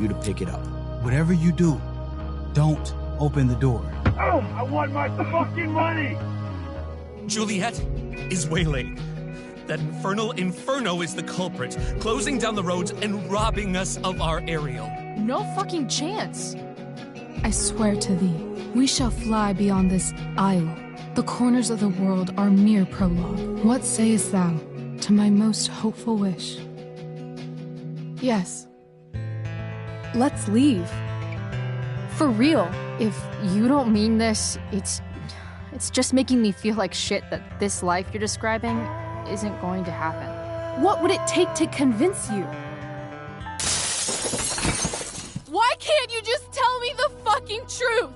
you to pick it up. Whatever you do, don't open the door. Oh, I want my fucking money! Juliet is waylaid. That infernal Inferno is the culprit, closing down the roads and robbing us of our Ariel. No fucking chance. I swear to thee, we shall fly beyond this isle. The corners of the world are mere prologue. What sayest thou to my most hopeful wish? Yes. Let's leave. For real. If you don't mean this, it's just making me feel like shit that this life you're describing isn't going to happen. What would it take to convince you? Why can't you just tell me the fucking truth?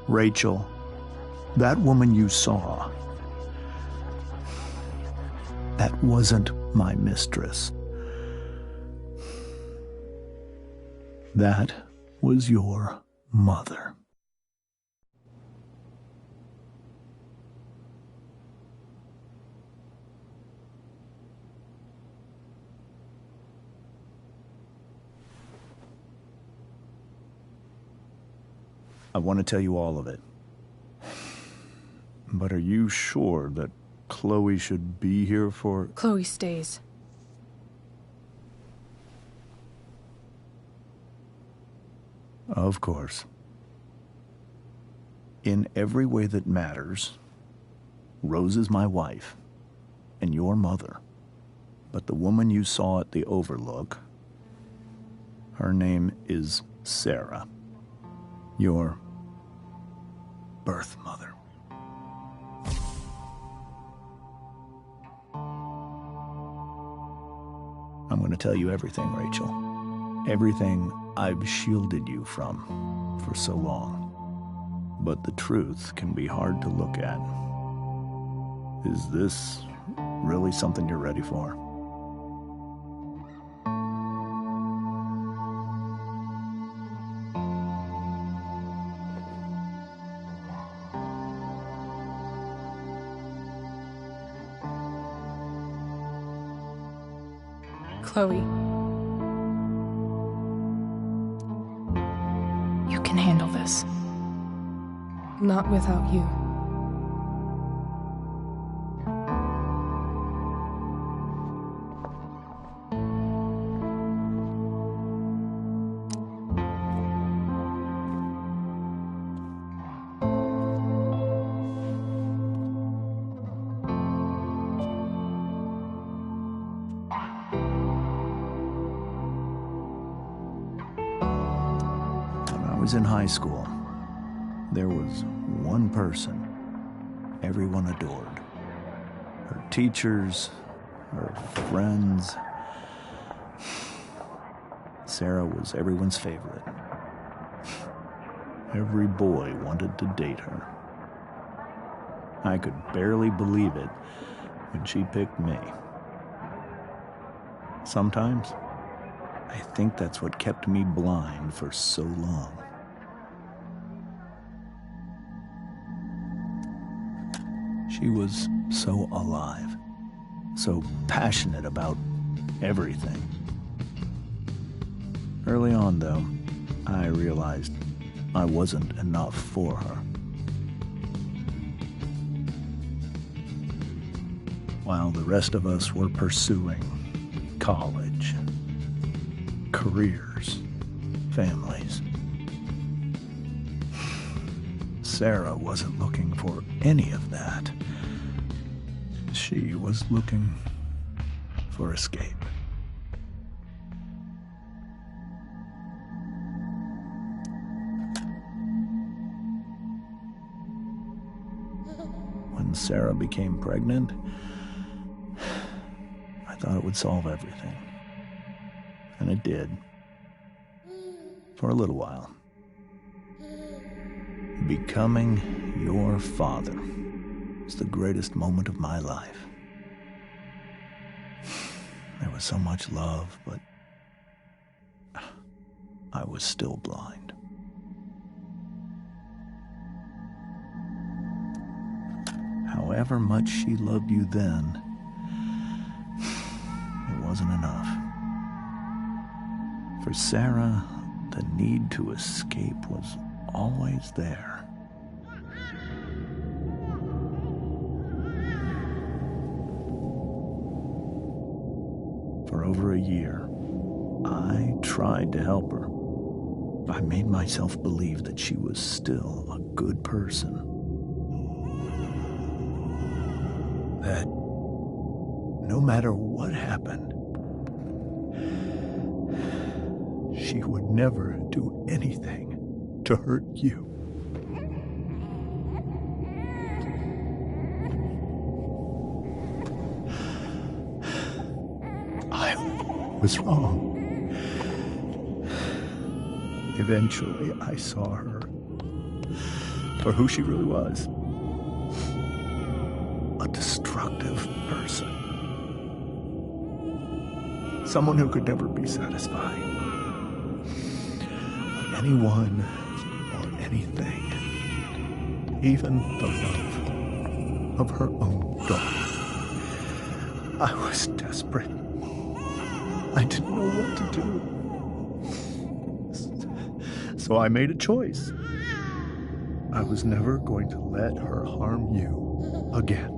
Rachel, that woman you saw, that wasn't my mistress. That was your mother. I want to tell you all of it. But are you sure that Chloe should be here for... Chloe stays. Of course. In every way that matters, Rose is my wife and your mother. But the woman you saw at the Overlook, her name is Sarah, your birth mother. I'm going to tell you everything, Rachel. Everything I've shielded you from for so long. But the truth can be hard to look at. Is this really something you're ready for? Chloe. You can handle this. Not without you. In high school, there was one person everyone adored. Her teachers, her friends. Sarah was everyone's favorite. Every boy wanted to date her. I could barely believe it when she picked me. Sometimes, I think that's what kept me blind for so long. She was so alive, so passionate about everything. Early on, though, I realized I wasn't enough for her. While the rest of us were pursuing college, careers, families, Sarah wasn't looking for any of that. She was looking for escape. When Sarah became pregnant, I thought it would solve everything. And it did. For a little while. Becoming your father was the greatest moment of my life. There was so much love, but I was still blind. However much she loved you then, it wasn't enough. For Sarah, the need to escape was always there. For over a year, I tried to help her. I made myself believe that she was still a good person. That no matter what happened, she would never do anything to hurt you. I was wrong. Eventually, I saw her for who she really was. A destructive person. Someone who could never be satisfied with anyone or anything. Even the love of her own daughter. I was desperate. I didn't know what to do. So I made a choice. I was never going to let her harm you again.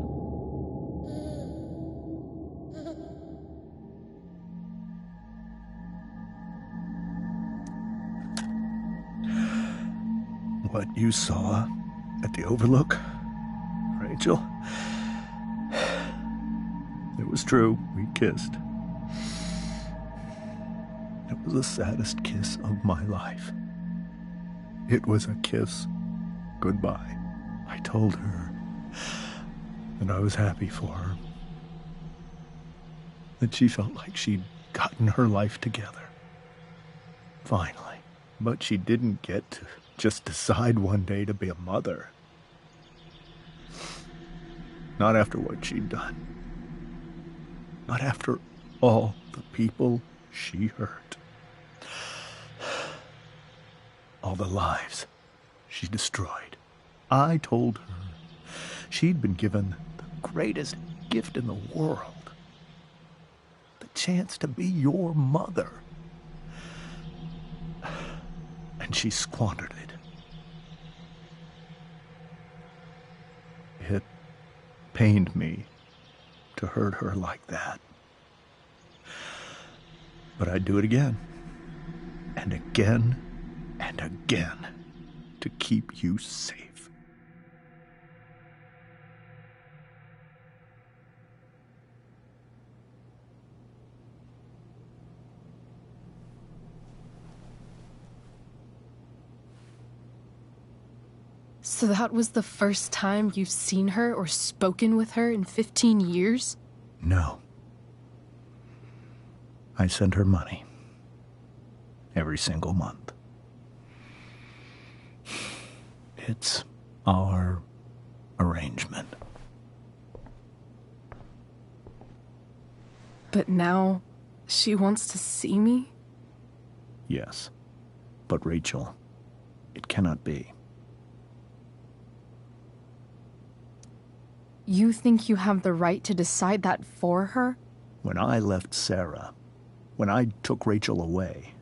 What you saw at the Overlook, Rachel, it was true. We kissed. It was the saddest kiss of my life. It was a kiss goodbye. I told her that I was happy for her. That she felt like she'd gotten her life together. Finally. But she didn't get to just decide one day to be a mother. Not after what she'd done. Not after all the people she hurt. All the lives she destroyed. I told her she'd been given the greatest gift in the world. The chance to be your mother. And she squandered it. It pained me to hurt her like that. But I'd do it again. And again. And again, to keep you safe. So that was the first time you've seen her or spoken with her in 15 years? No. I sent her money. Every single month. It's our arrangement. But now, she wants to see me? Yes. But Rachel, it cannot be. You think you have the right to decide that for her? When I left Sarah, when I took Rachel away,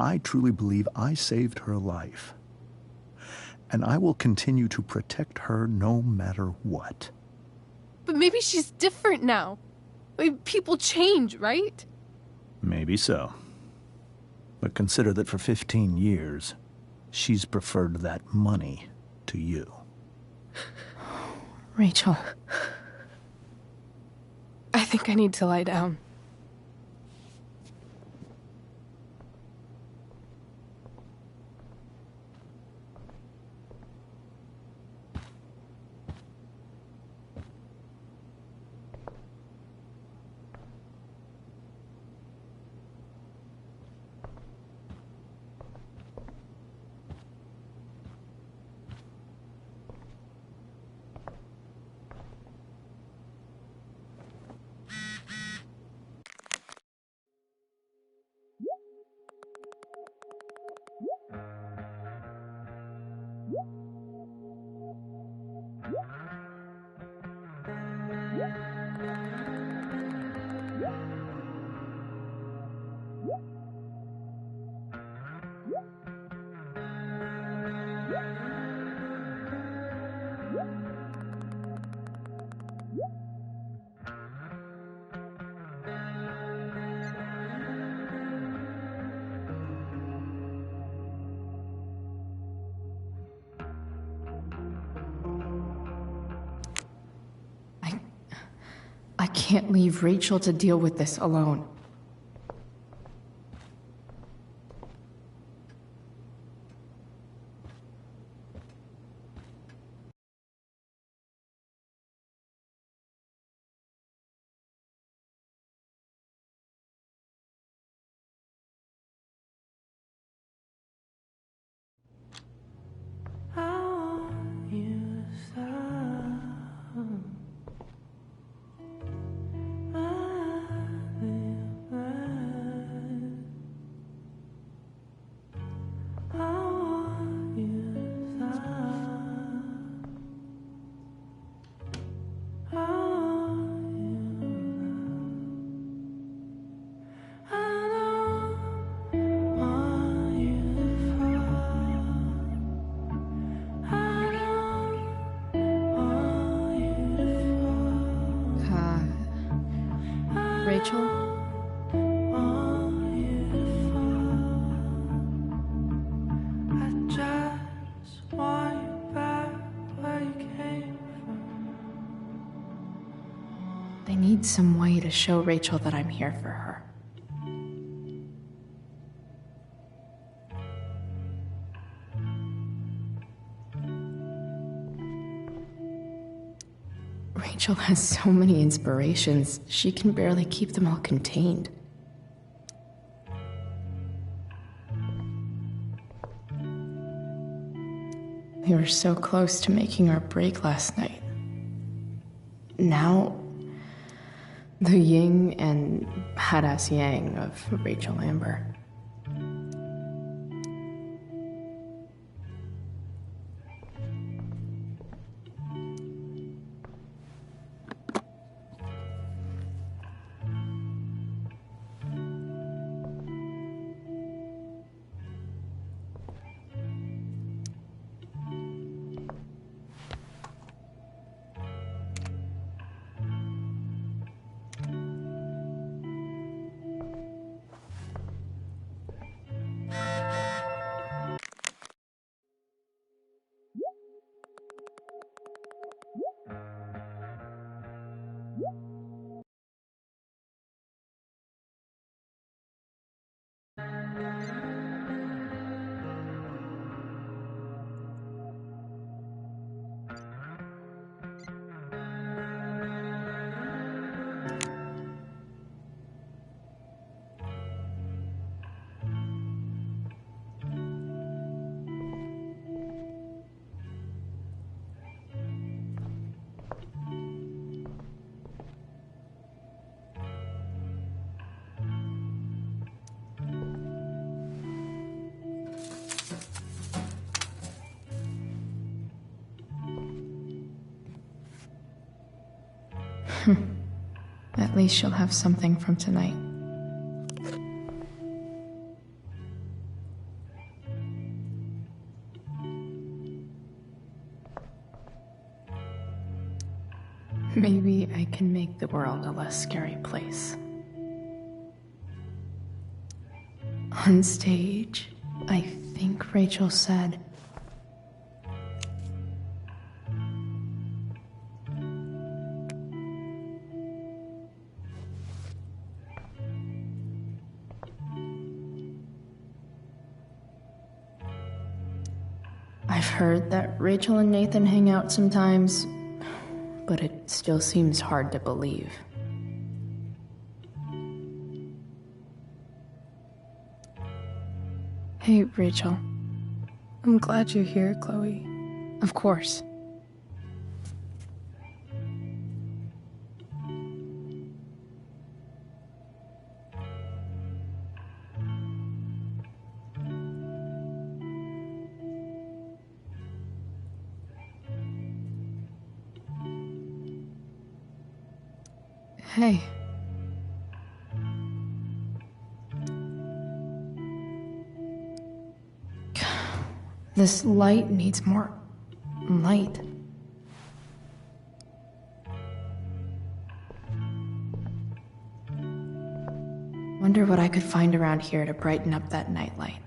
I truly believe I saved her life. And I will continue to protect her no matter what. But maybe she's different now. People change, right? Maybe so. But consider that for 15 years, she's preferred that money to you. Rachel. I think I need to lie down. I can't leave Rachel to deal with this alone. Rachel? I need some way to show Rachel that I'm here for her. Rachel has so many inspirations, she can barely keep them all contained. We were so close to making our break last night. Now, the yin and badass yang of Rachel Amber. At least she'll have something from tonight. Maybe I can make the world a less scary place. On stage, I think Rachel said, I've heard that Rachel and Nathan hang out sometimes, but it still seems hard to believe. Hey, Rachel. I'm glad you're here, Chloe. Of course. Hey. This light needs more light. Wonder what I could find around here to brighten up that nightlight.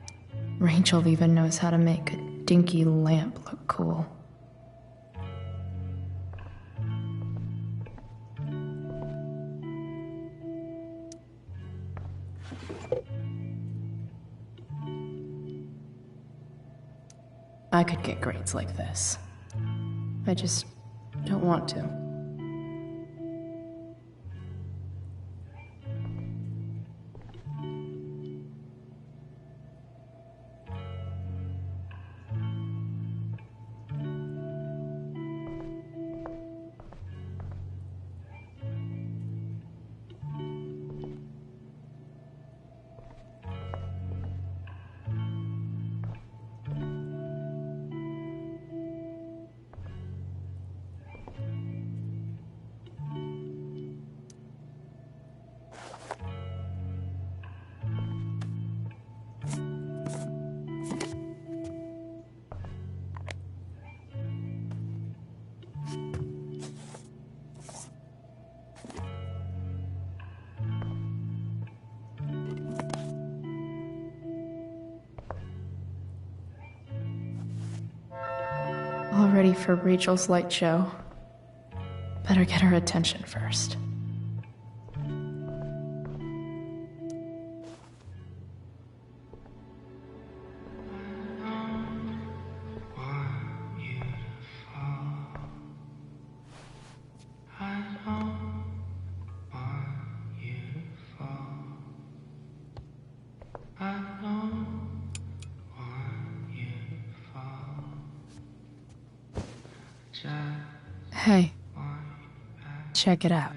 Rachel even knows how to make a dinky lamp look cool. I could get grades like this. I just don't want to. All ready for Rachel's light show. Better get her attention first. Hey, check it out.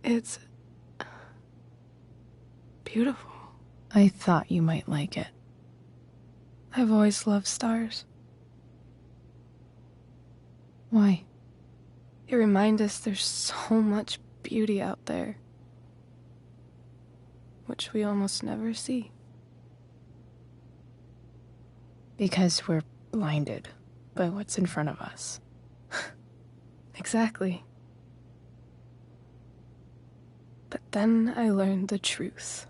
It's beautiful. I thought you might like it. I've always loved stars. Why? They remind us there's so much beauty out there, which we almost never see. Because we're blinded by what's in front of us. Exactly. But then I learned the truth.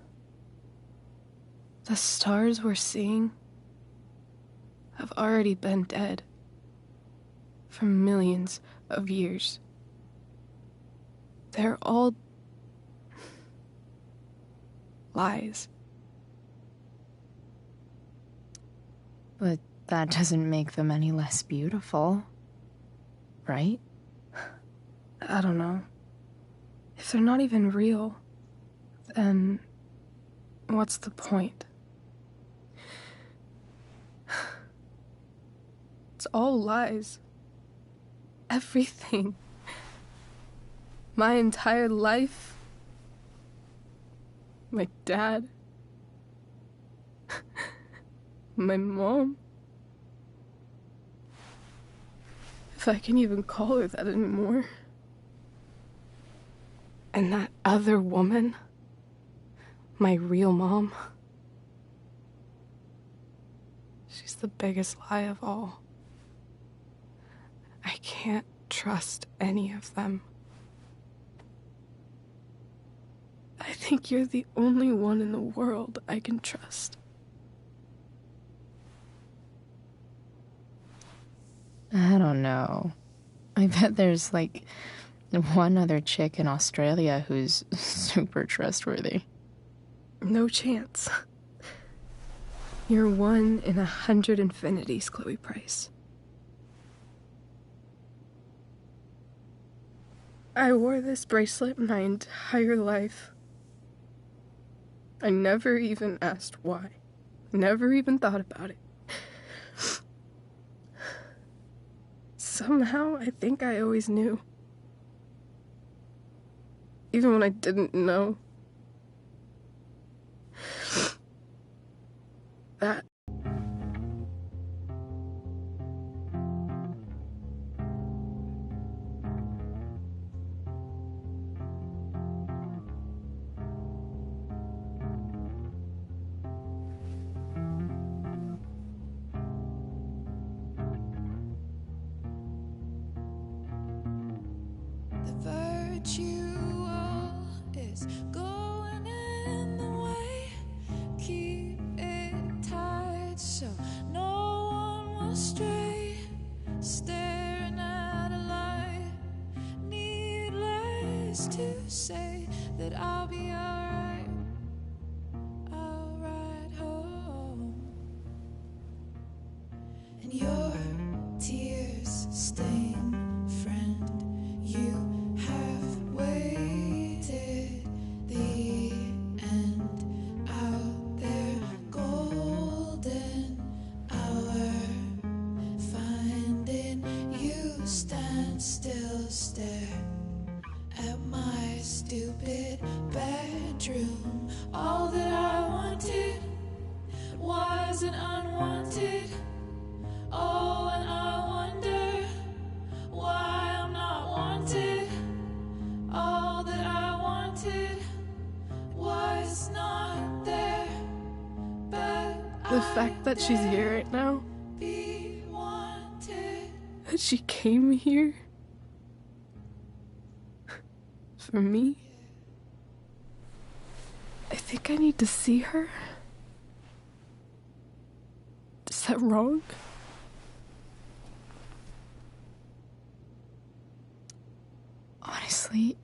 The stars we're seeing have already been dead for millions of years. They're all lies. But that doesn't make them any less beautiful, right? I don't know. If they're not even real, then what's the point? It's all lies. Everything. My entire life. My dad. My mom. If I can even call her that anymore. And that other woman, my real mom, she's the biggest lie of all. I can't trust any of them. I think you're the only one in the world I can trust. I don't know. I bet there's like one other chick in Australia who's super trustworthy. No chance. You're 1 in 100 infinities, Chloe Price. I wore this bracelet my entire life. I never even asked why. Never even thought about it. Somehow, I think I always knew. Even when I didn't know. That virtual is going in the way. Keep it tight. is to say that I'll be alright. I'll ride home. And your tears stain, friend. You have waited the end out there, golden hour. Finding you stand still, stare at my stupid bedroom. All that I wanted wasn't unwanted. Oh, and I wonder why I'm not wanted. All that I wanted was not there, but The fact that she's here right now, be wanted. that she came here for me. I think I need to see her. Is that wrong? Honestly,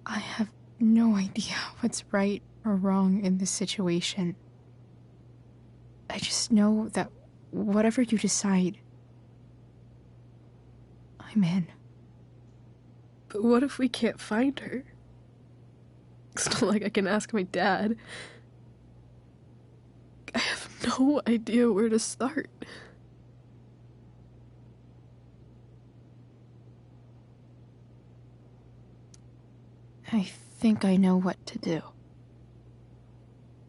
I have no idea what's right or wrong in this situation. I just know that whatever you decide, I'm in. But what if we can't find her? It's not like I can ask my dad. I have no idea where to start. I think I know what to do.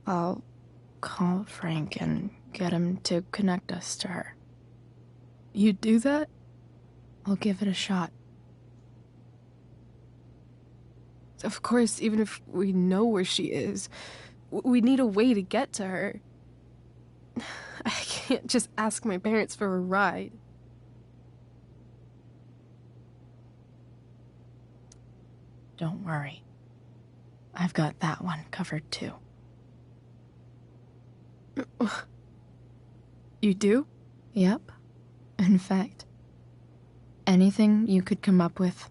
I'll call Frank and get him to connect us to her. You'd do that? I'll give it a shot. Of course, even if we know where she is, we need a way to get to her. I can't just ask my parents for a ride. Don't worry. I've got that one covered too. You do? Yep. In fact, anything you could come up with,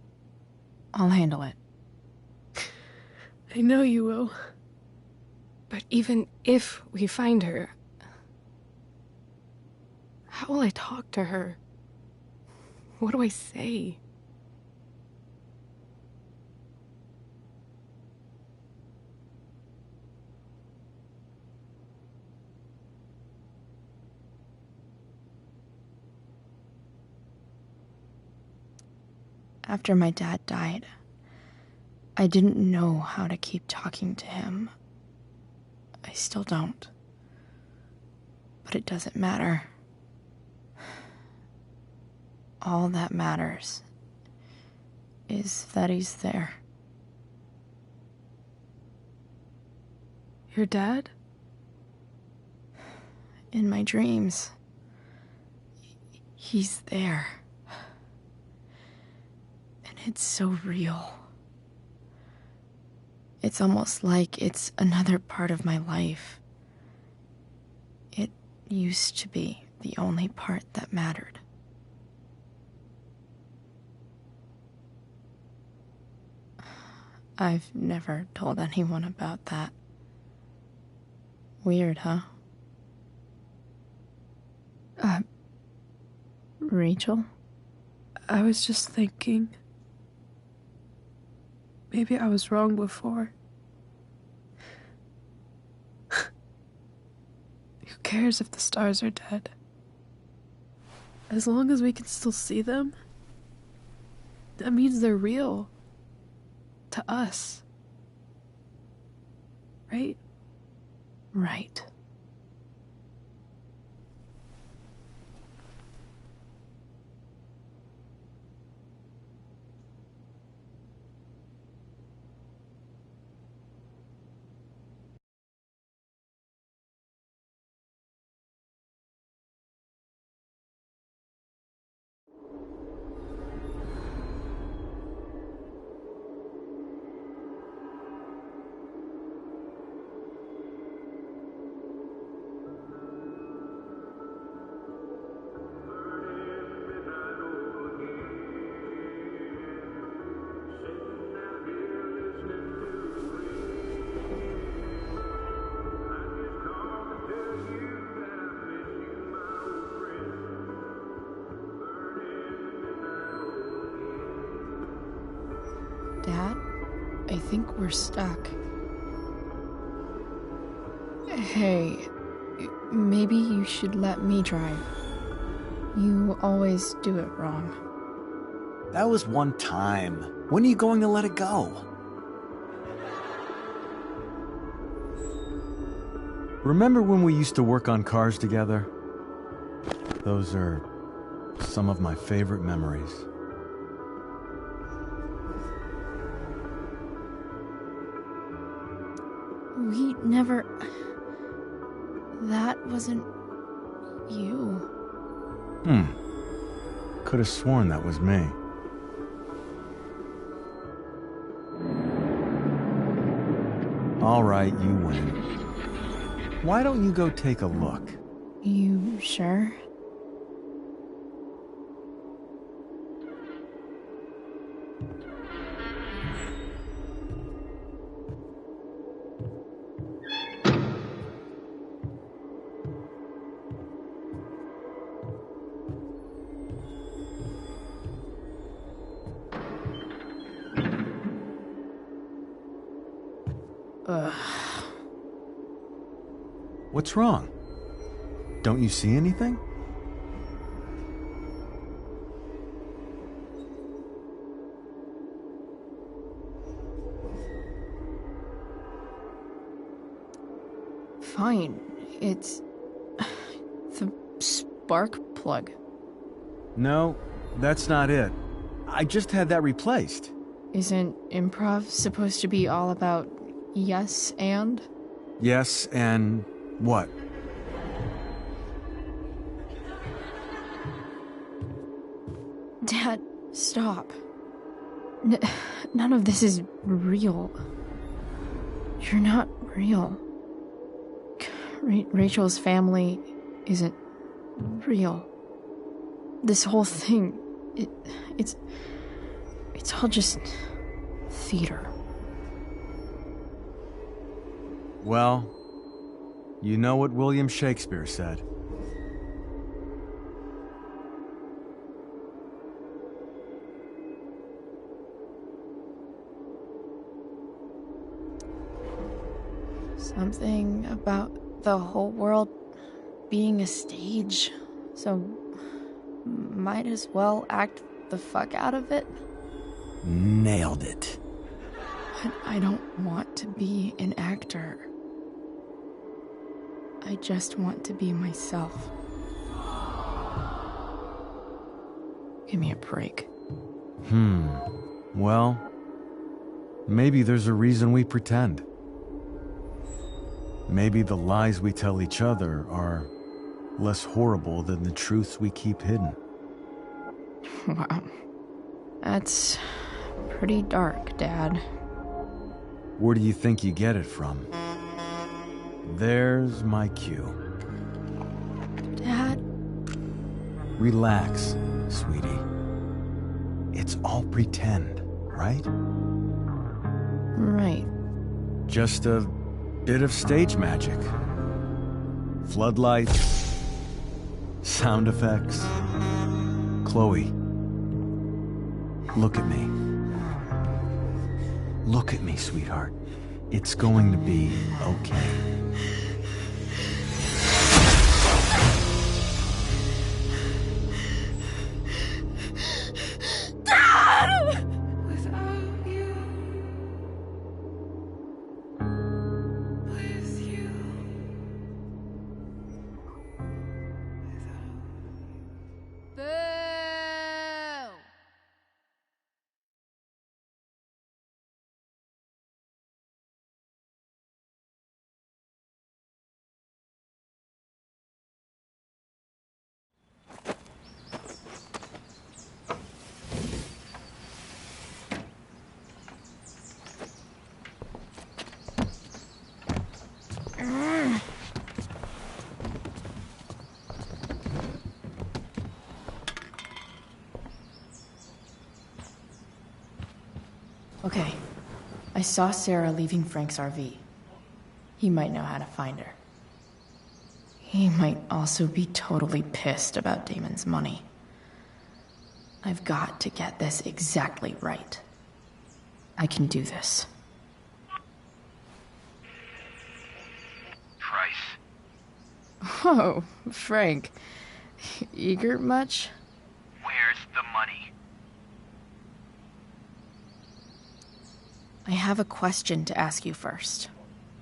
I'll handle it. I know you will. But even if we find her, how will I talk to her? What do I say? After my dad died, I didn't know how to keep talking to him. I still don't. But it doesn't matter. All that matters is that he's there. Your dad? In my dreams, he's there. And it's so real. It's almost like it's another part of my life. It used to be the only part that mattered. I've never told anyone about that. Weird, huh? Rachel? I was just thinking. Maybe I was wrong before. Who cares if the stars are dead? As long as we can still see them, that means they're real. To us. Right? Right. Dad, I think we're stuck. Hey, maybe you should let me drive. You always do it wrong. That was one time. When are you going to let it go? Remember when we used to work on cars together? Those are some of my favorite memories. We never... That wasn't... you. Could have sworn that was me. All right, you win. Why don't you go take a look? You sure? What's wrong? Don't you see anything? Fine. It's... the spark plug. No, that's not it. I just had that replaced. Isn't improv supposed to be all about yes and? Yes, and what? Dad, stop. None of this is real. You're not real. Rachel's family isn't real. This whole thing, it's all just theater. Well, you know what William Shakespeare said. Something about the whole world being a stage, so might as well act the fuck out of it. Nailed it. But I don't want to be an actor. I just want to be myself. Give me a break. Well, maybe there's a reason we pretend. Maybe the lies we tell each other are less horrible than the truths we keep hidden. Wow. That's pretty dark, Dad. Where do you think you get it from? There's my cue. Dad? Relax, sweetie. It's all pretend, right? Right. Just a bit of stage magic. Floodlights, sound effects. Chloe, look at me. Look at me, sweetheart. It's going to be okay. Without you, with you, Boo! Okay. I saw Sarah leaving Frank's RV. He might know how to find her. He might also be totally pissed about Damon's money. I've got to get this exactly right. I can do this. Price. Oh, Frank. Eager much? Where's the money? I have a question to ask you first.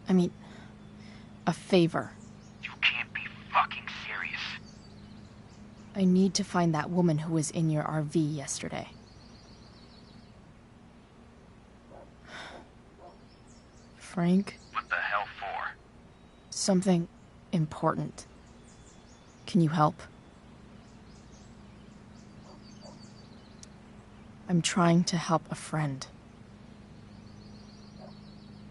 I mean, a favor. You can't be fucking serious. I need to find that woman who was in your RV yesterday. Frank? What the hell for? Something important. Can you help? I'm trying to help a friend.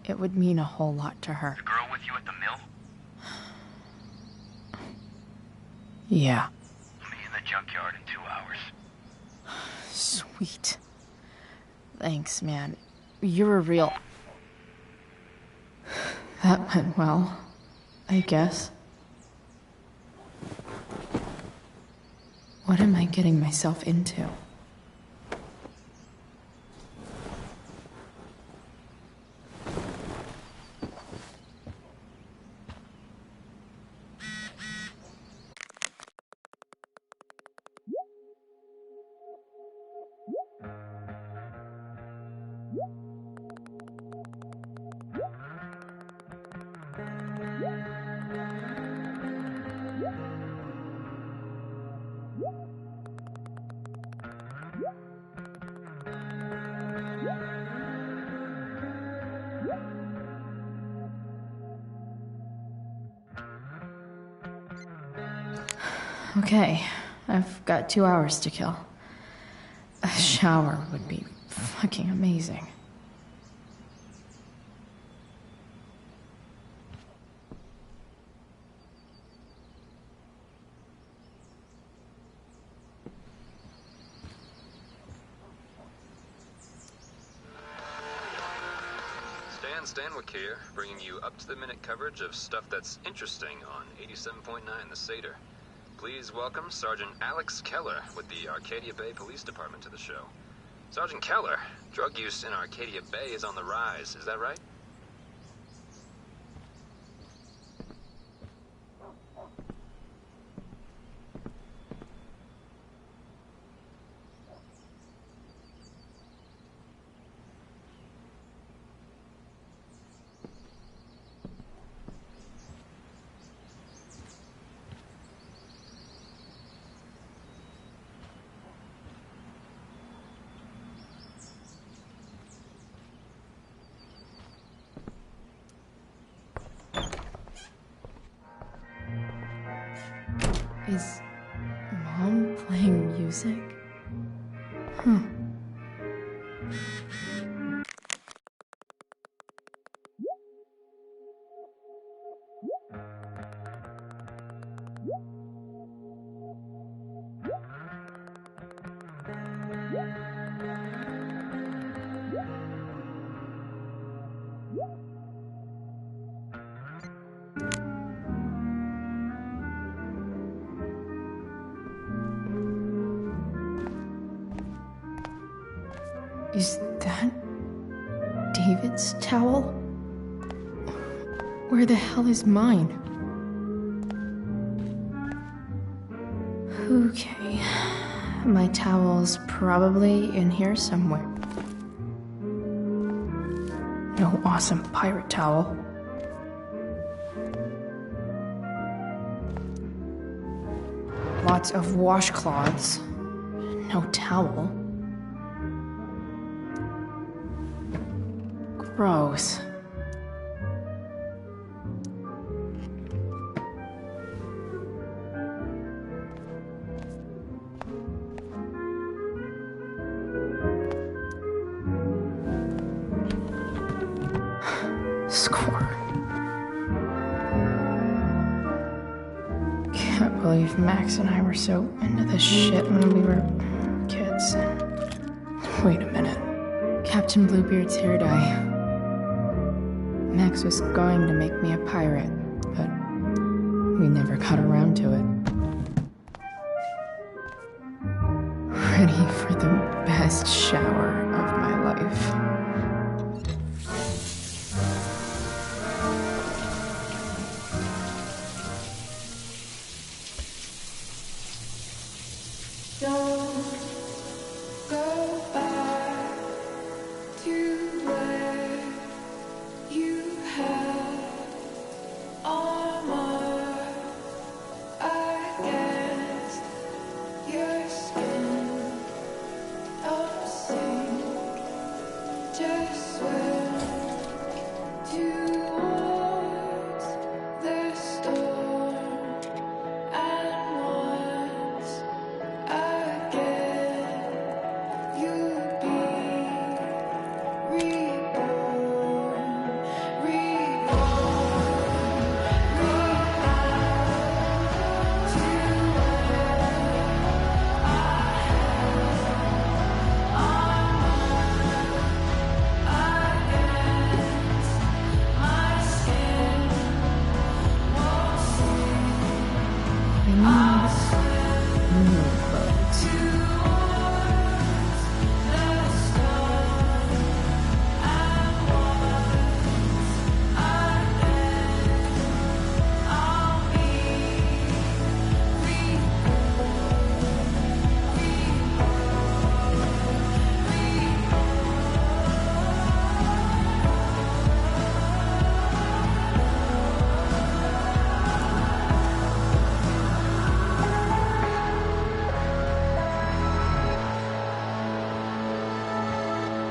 It would mean a whole lot to her. The girl with you at the mill? Yeah. I'll be in the junkyard in 2 hours. Sweet. Thanks, man. You're a real... That went well, I guess. What am I getting myself into? Okay, I've got 2 hours to kill. A shower would be fucking amazing. Stanwyck here, bringing you up-to-the-minute coverage of stuff that's interesting on 87.9 The Satyr. Please welcome Sergeant Alex Keller with the Arcadia Bay Police Department to the show. Sergeant Keller, drug use in Arcadia Bay is on the rise, is that right? Is Mom playing music? Huh. Is that David's towel? Where the hell is mine? Okay, my towel's probably in here somewhere. No awesome pirate towel. Lots of washcloths. No towel. Gross. Score. Can't believe Max and I were so into this shit when we were kids. Wait a minute. Captain Bluebeard's hair dye. Max was going to make me a pirate, but we never got around to it. Ready for the best shower of my life. just swim towards the storm, and once again you'll be reborn,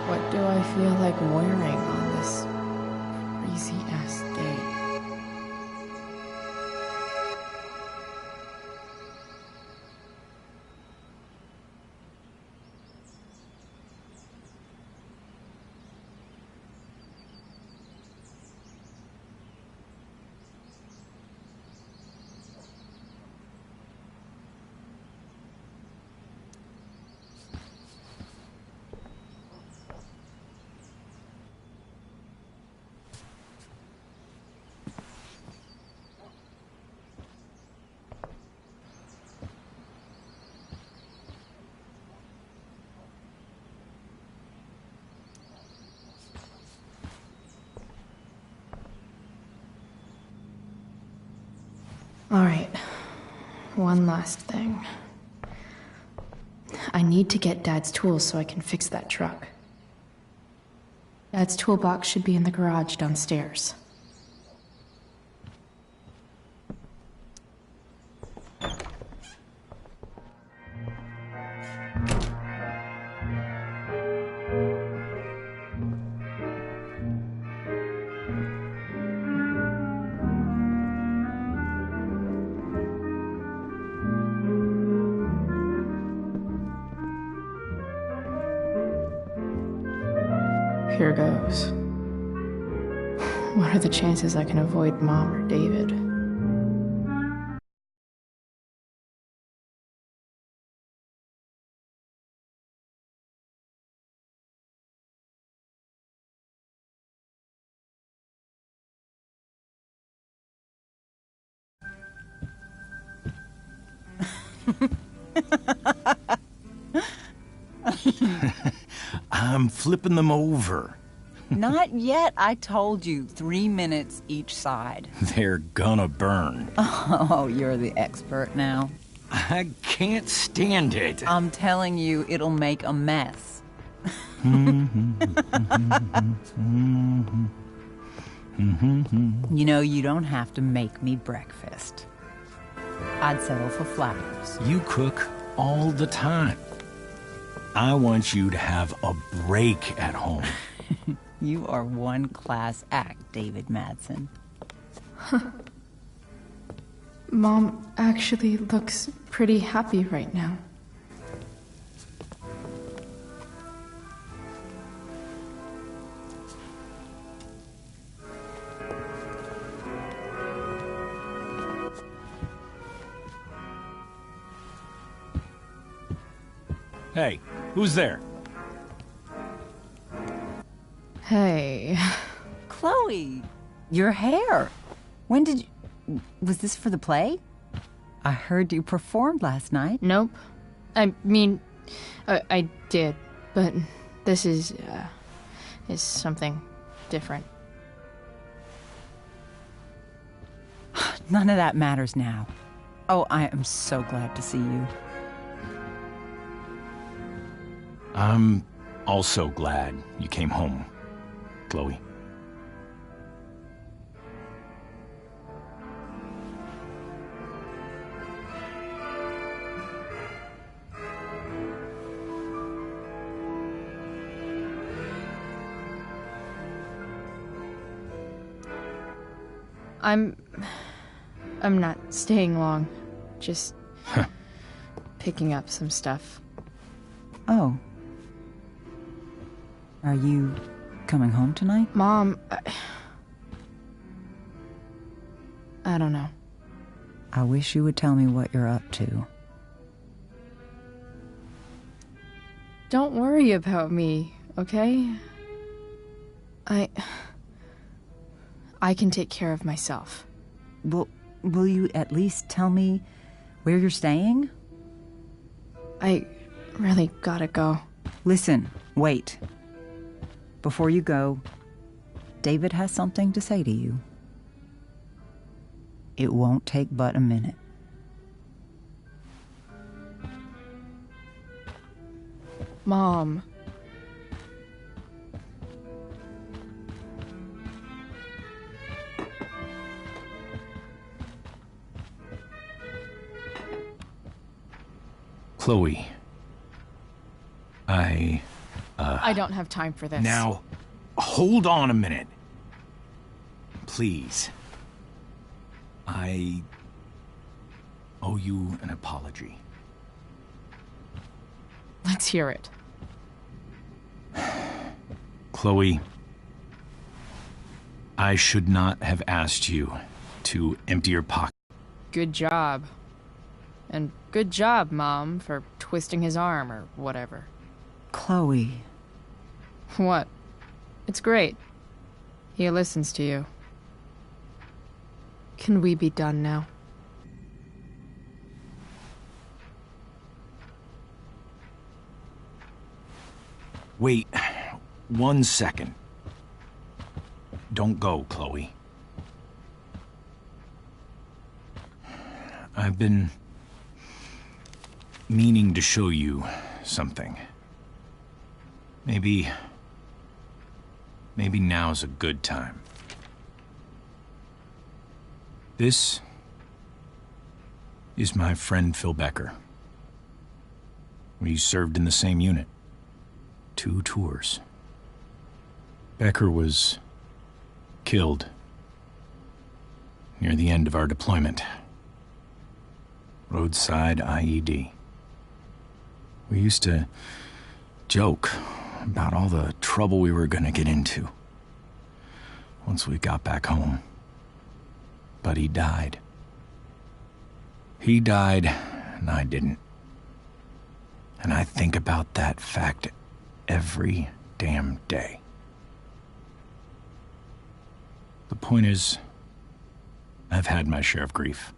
What do I feel like wearing on this crazy ass day? All right, one last thing. I need to get Dad's tools so I can fix that truck. Dad's toolbox should be in the garage downstairs. Here goes. What are the chances I can avoid Mom or David? I'm flipping them over. Not yet. I told you, 3 minutes each side. They're gonna burn. Oh, you're the expert now. I can't stand it. I'm telling you, it'll make a mess. You know, you don't have to make me breakfast. I'd settle for flowers. You cook all the time. I want you to have a break at home. You are one class act, David Madsen. Mom actually looks pretty happy right now. Hey, who's there? Hey. Chloe, your hair. When did you... Was this for the play? I heard you performed last night. Nope. I mean, I did, but this is something different. None of that matters now. Oh, I am so glad to see you. I'm also glad you came home, Chloe. I'm not staying long. Just picking up some stuff. Oh. Are you coming home tonight? Mom, I don't know. I wish you would tell me what you're up to. Don't worry about me, okay? I can take care of myself. Will you at least tell me where you're staying? I really gotta go. Listen, wait. Before you go, David has something to say to you. It won't take but a minute. Mom. Chloe. I don't have time for this. Now, hold on a minute. Please. I owe you an apology. Let's hear it. Chloe, I should not have asked you to empty your pocket. Good job. And good job, Mom, for twisting his arm or whatever. Chloe. What? It's great. He listens to you. Can we be done now? Wait 1 second. Don't go, Chloe. I've been meaning to show you something. Maybe now's a good time. This is my friend Phil Becker. We served in the same unit. 2 tours. Becker was killed near the end of our deployment. Roadside IED. We used to joke about all the trouble we were gonna get into once we got back home. But he died. He died, and I didn't. And I think about that fact every damn day. The point is, I've had my share of grief.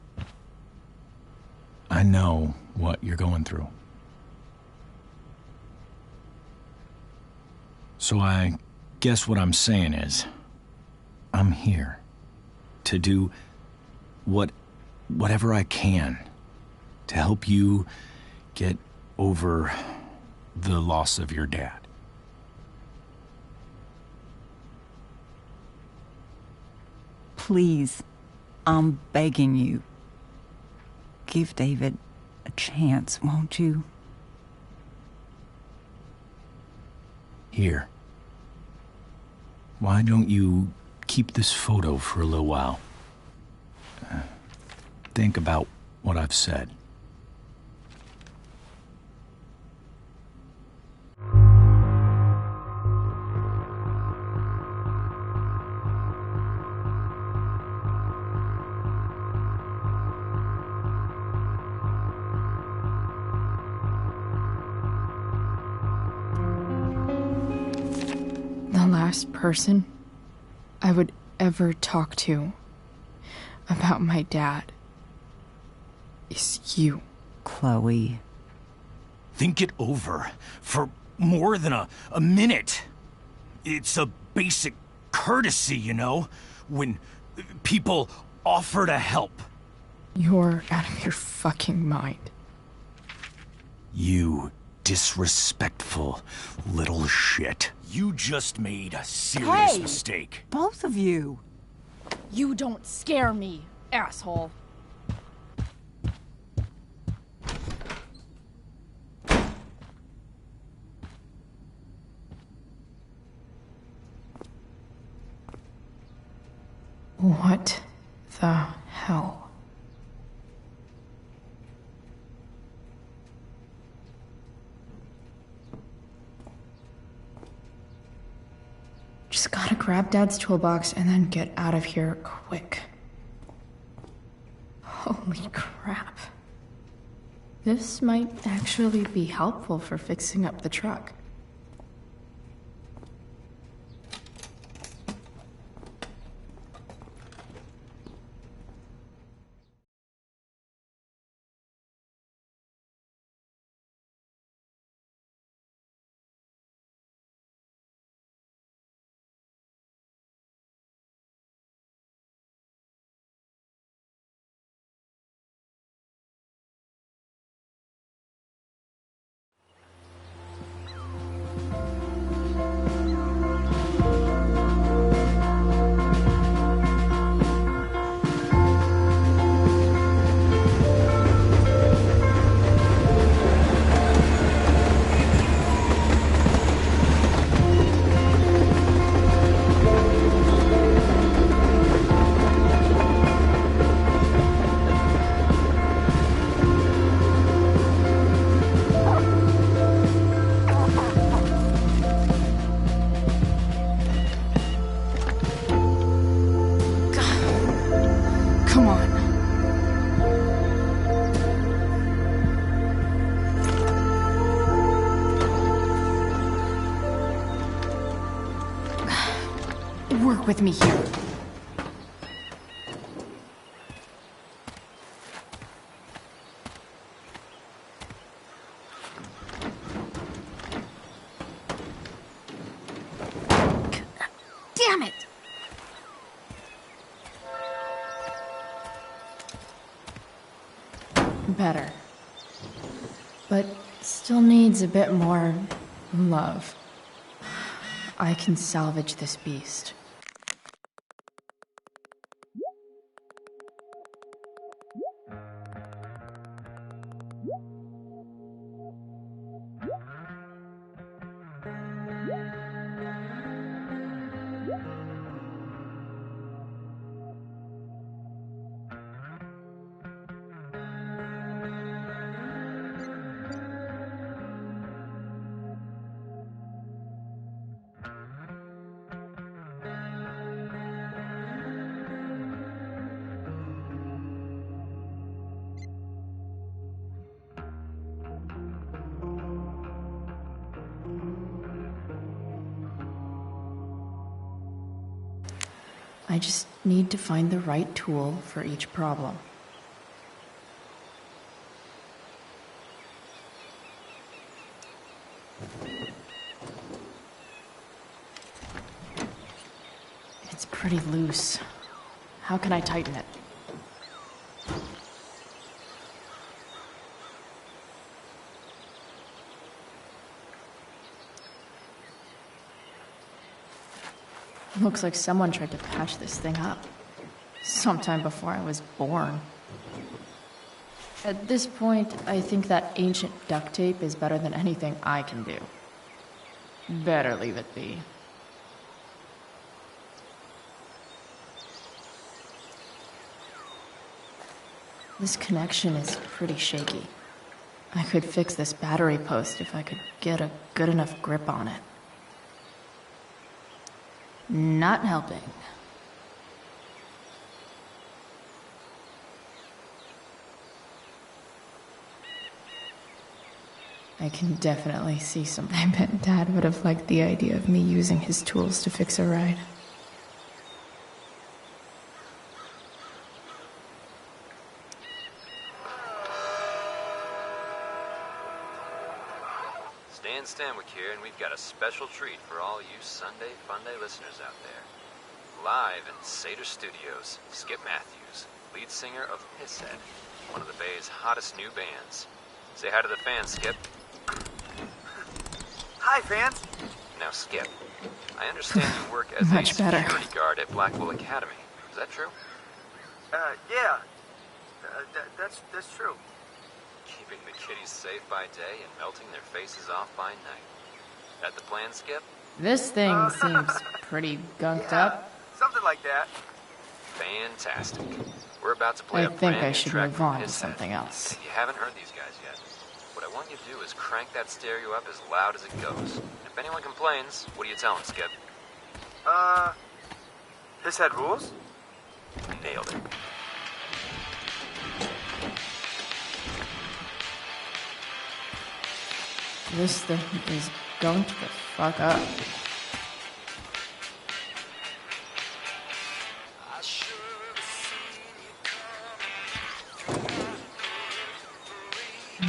I know what you're going through. So I guess what I'm saying is, I'm here to do whatever I can to help you get over the loss of your dad. Please, I'm begging you. Give David a chance, won't you? Here. Why don't you keep this photo for a little while? Think about what I've said. The last person I would ever talk to about my dad is you. Chloe. Think it over for more than a minute. It's a basic courtesy, you know, when people offer to help. You're out of your fucking mind. You disrespectful little shit. You just made a serious mistake. Both of you. You don't scare me, asshole. What the hell? Just gotta grab Dad's toolbox and then get out of here quick. Holy crap. This might actually be helpful for fixing up the truck. Come on. Work with me here. Damn it! Better. But still needs a bit more love. I can salvage this beast. I just need to find the right tool for each problem. It's pretty loose. How can I tighten it? Looks like someone tried to patch this thing up. Sometime before I was born. At this point, I think that ancient duct tape is better than anything I can do. Better leave it be. This connection is pretty shaky. I could fix this battery post if I could get a good enough grip on it. Not helping. I can definitely see something. I bet Dad would have liked the idea of me using his tools to fix a ride. Stanwyck here, and we've got a special treat for all you Sunday Funday listeners out there. Live in Seder Studios, Skip Matthews, lead singer of Pisshead, one of the Bay's hottest new bands. Say hi to the fans, Skip. Hi, fans. Now, Skip, I understand you work as Much a better. security guard at Blackwell Academy. Is that true? Yeah. That's true. Keeping the kiddies safe by day and melting their faces off by night. That the plan, Skip? This thing seems pretty gunked up. Something like that. Fantastic. We're about to play I a think brand I new should track move from on to his set. something else. If you haven't heard these guys yet, what I want you to do is crank that stereo up as loud as it goes. If anyone complains, what do you tell them, Skip? His head rules? Nailed it. This thing is going to the fuck up.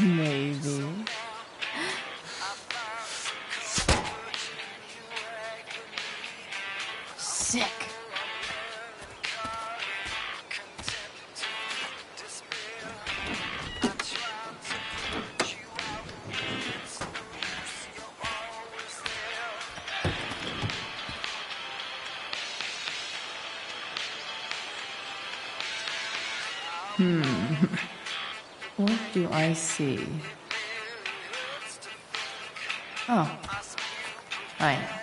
Maybe. Sick. What do I see? Oh. I know.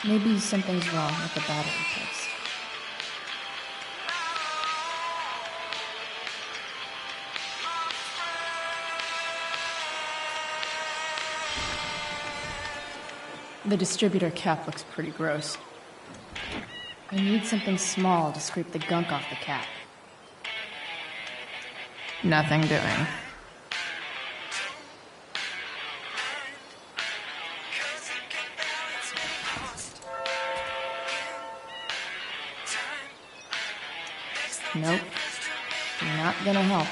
Maybe something's wrong with the battery case. The distributor cap looks pretty gross. I need something small to scrape the gunk off the cap. Nothing doing. Nope. Not gonna help.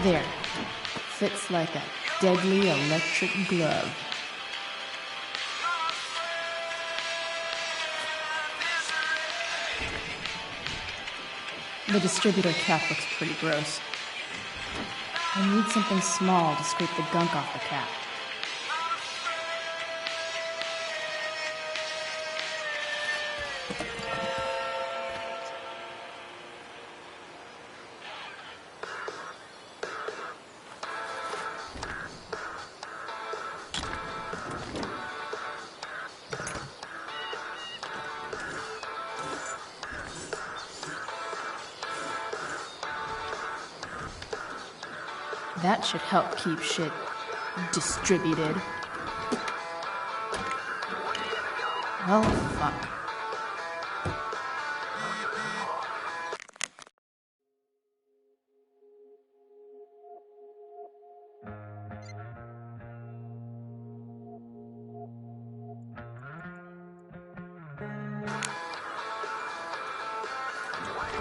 There. Fits like a deadly electric glove. The distributor cap looks pretty gross. I need something small to scrape the gunk off the cap. That should help keep shit distributed. Well, fuck.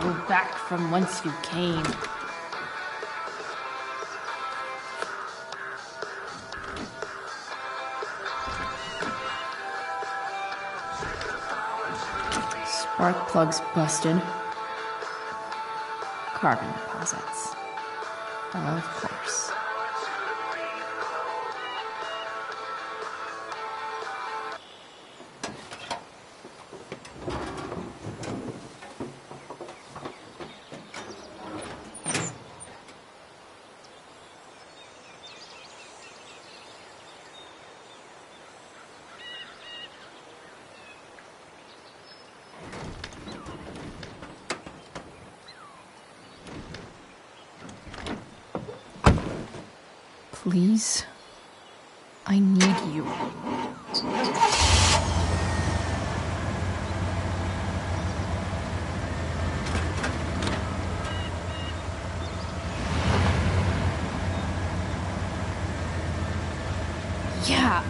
Go back from whence you came. Spark plugs busted. Carbon deposits. Of course. Please, I need you. Yeah.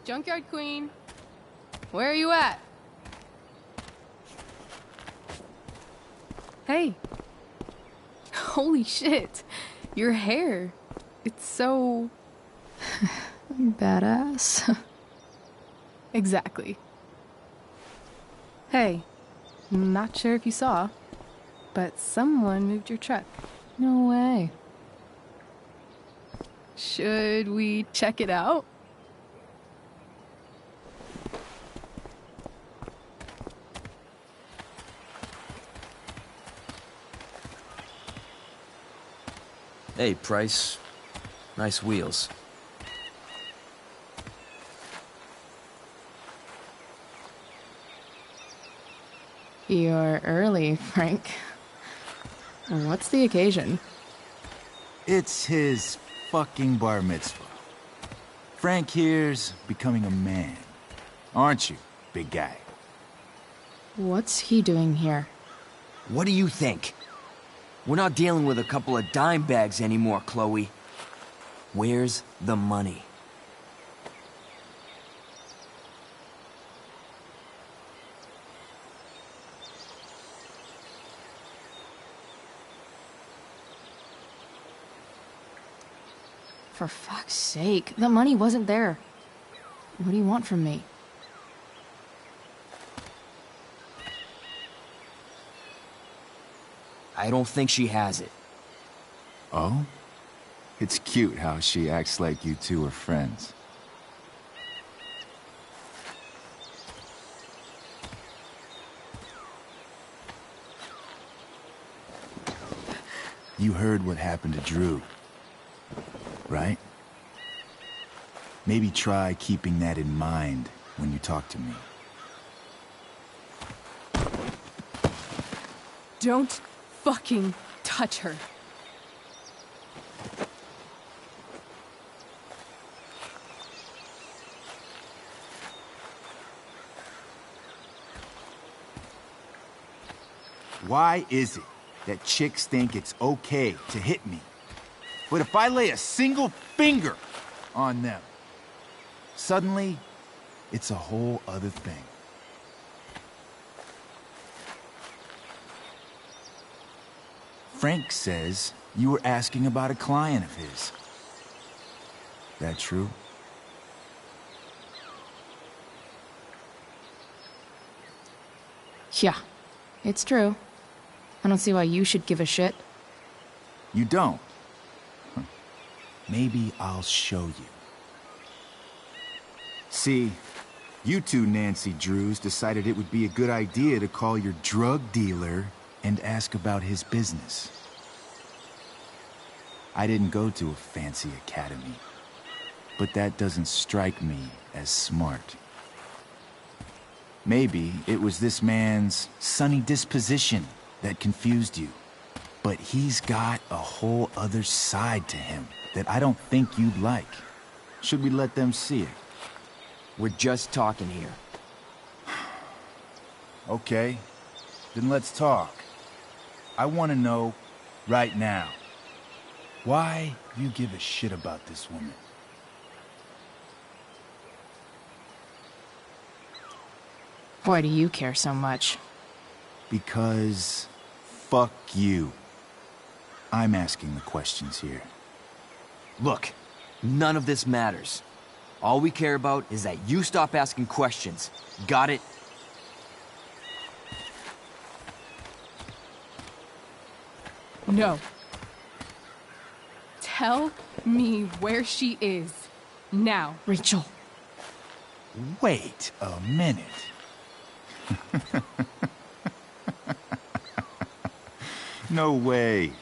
Junkyard Queen. Where are you at? Hey. Holy shit. Your hair. It's so... Badass. Exactly. Hey, not sure if you saw, but someone moved your truck. No way. Should we check it out? Hey, Price. Nice wheels. You're early, Frank. What's the occasion? It's his fucking bar mitzvah. Frank here's becoming a man. Aren't you, big guy? What's he doing here? What do you think? We're not dealing with a couple of dime bags anymore, Chloe. Where's the money? For fuck's sake, the money wasn't there. What do you want from me? I don't think she has it. Oh? It's cute how she acts like you two are friends. You heard what happened to Drew, right? Maybe try keeping that in mind when you talk to me. Don't fucking touch her. Why is it that chicks think it's okay to hit me? But if I lay a single finger on them, suddenly, it's a whole other thing. Frank says you were asking about a client of his. That true? Yeah, it's true. I don't see why you should give a shit. You don't? Huh. Maybe I'll show you. See, you two Nancy Drews decided it would be a good idea to call your drug dealer and ask about his business. I didn't go to a fancy academy, but that doesn't strike me as smart. Maybe it was this man's sunny disposition that confused you, but he's got a whole other side to him that I don't think you'd like. Should we let them see it? We're just talking here. Okay, then let's talk. I want to know, right now, why you give a shit about this woman. Why do you care so much? Because fuck you. I'm asking the questions here. Look, none of this matters. All we care about is that you stop asking questions. Got it? No. Tell me where she is. Now. Rachel. Wait a minute. No way.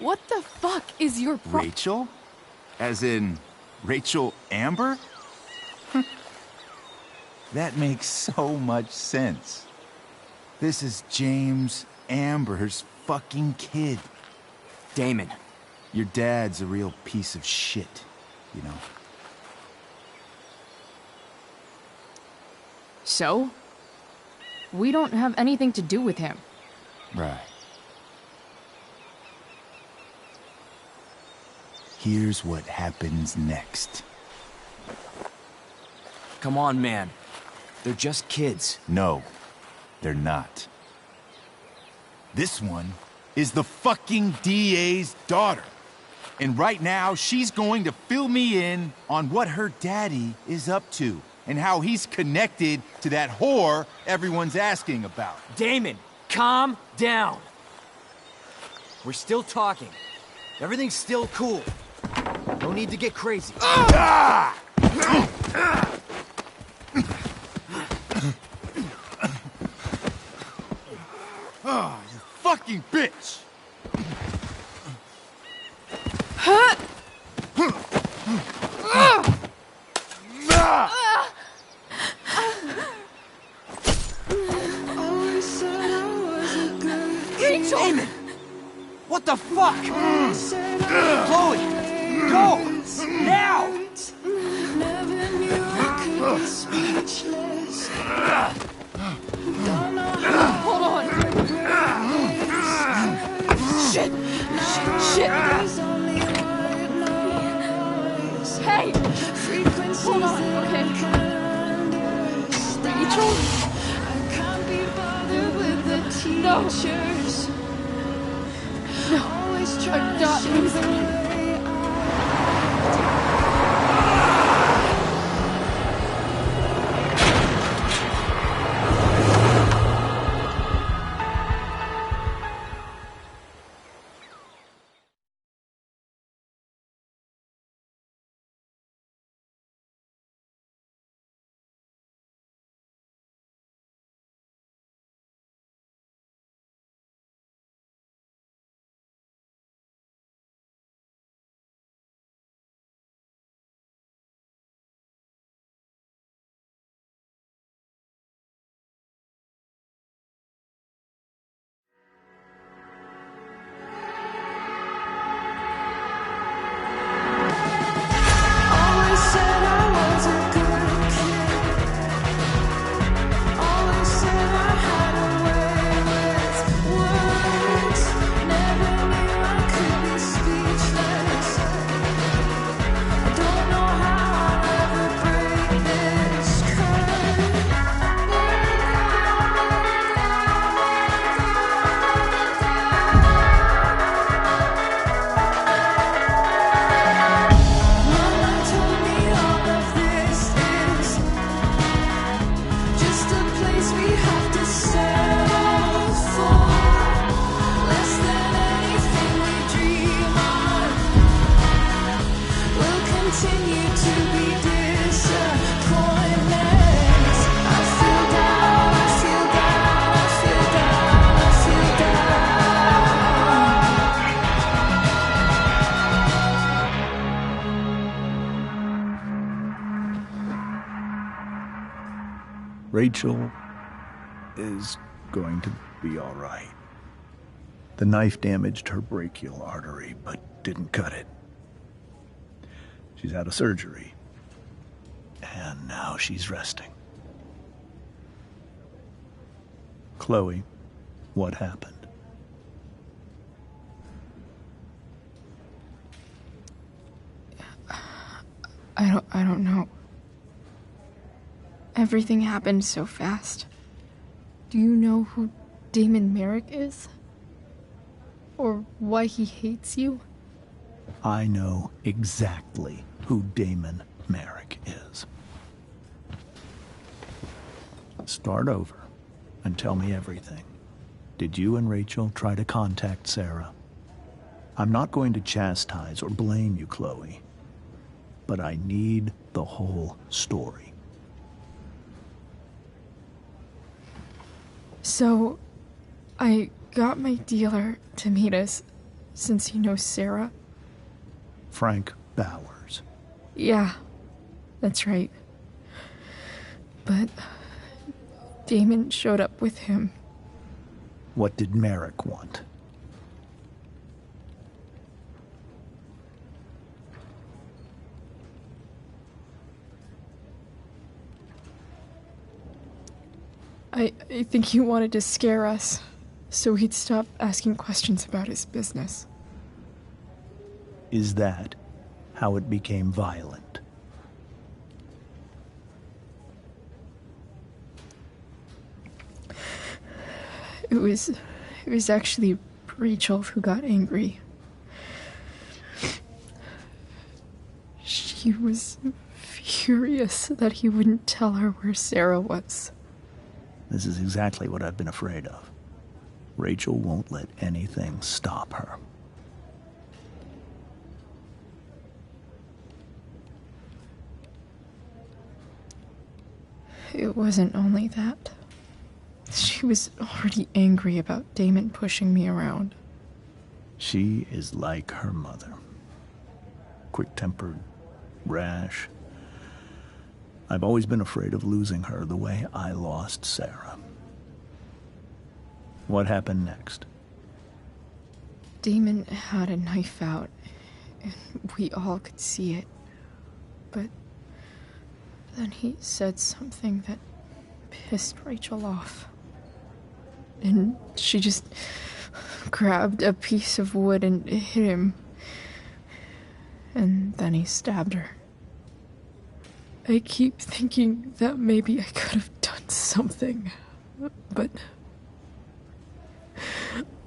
What the fuck is your Rachel? As in, Rachel Amber? That makes so much sense. This is James Amber's fucking kid. Damon. Your dad's a real piece of shit, you know. So? We don't have anything to do with him. Right. Here's what happens next. Come on, man. They're just kids. No, they're not. This one is the fucking DA's daughter. And right now, she's going to fill me in on what her daddy is up to and how he's connected to that whore everyone's asking about. Damon, calm down. We're still talking. Everything's still cool. No need to get crazy. Ah! Oh, you fucking bitch! Rachel! Damon! What the fuck? Chloe! Go! Now! Never knew I could be speechless. Don't know Hold on. Shit! Shit! Hey! Hold on, okay. Rachel? I can't be bothered with the teachers. No. Always I'm trying not to losing you. Rachel is going to be all right. The knife damaged her brachial artery, but didn't cut it. She's had a surgery, and now she's resting. Chloe, what happened? I don't know. Everything happened so fast. Do you know who Damon Merrick is? Or why he hates you? I know exactly who Damon Merrick is. Start over and tell me everything. Did you and Rachel try to contact Sarah? I'm not going to chastise or blame you, Chloe, but I need the whole story. So, I got my dealer to meet us, since he knows Sarah. Frank Bowers. Yeah, that's right. But Damon showed up with him. What did Merrick want? I think he wanted to scare us, so he'd stop asking questions about his business. Is that how it became violent? It was actually Rachel who got angry. She was furious that he wouldn't tell her where Sarah was. This is exactly what I've been afraid of. Rachel won't let anything stop her. It wasn't only that. She was already angry about Damon pushing me around. She is like her mother. Quick-tempered, rash. I've always been afraid of losing her the way I lost Sarah. What happened next? Damon had a knife out, and we all could see it. But then he said something that pissed Rachel off. And she just grabbed a piece of wood and hit him. And then he stabbed her. I keep thinking that maybe I could have done something, but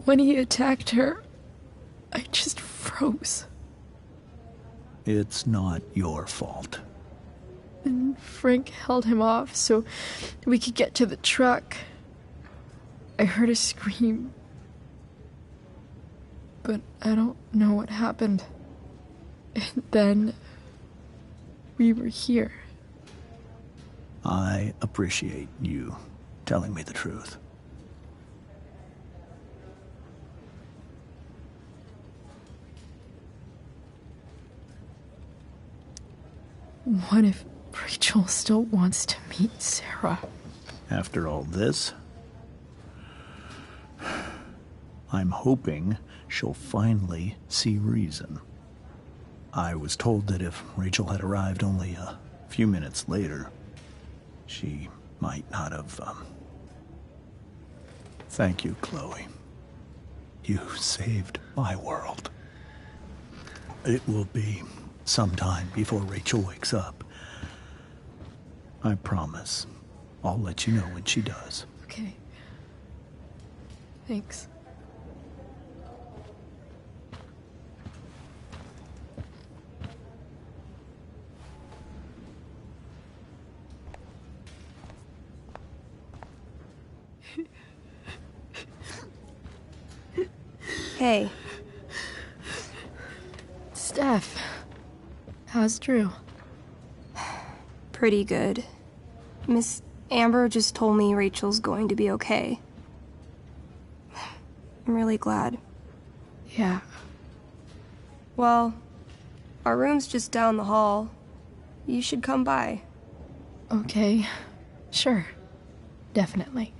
when he attacked her, I just froze. It's not your fault. And Frank held him off so we could get to the truck. I heard a scream, but I don't know what happened. And then we were here. I appreciate you telling me the truth. What if Rachel still wants to meet Sarah? After all this, I'm hoping she'll finally see reason. I was told that if Rachel had arrived only a few minutes later, she might not have, Thank you, Chloe. You saved my world. It will be some time before Rachel wakes up. I promise. I'll let you know when she does. Okay. Thanks. Hey. Steph. How's Drew? Pretty good. Miss Amber just told me Rachel's going to be okay. I'm really glad. Yeah. Well, our room's just down the hall. You should come by. Okay. Sure. Definitely.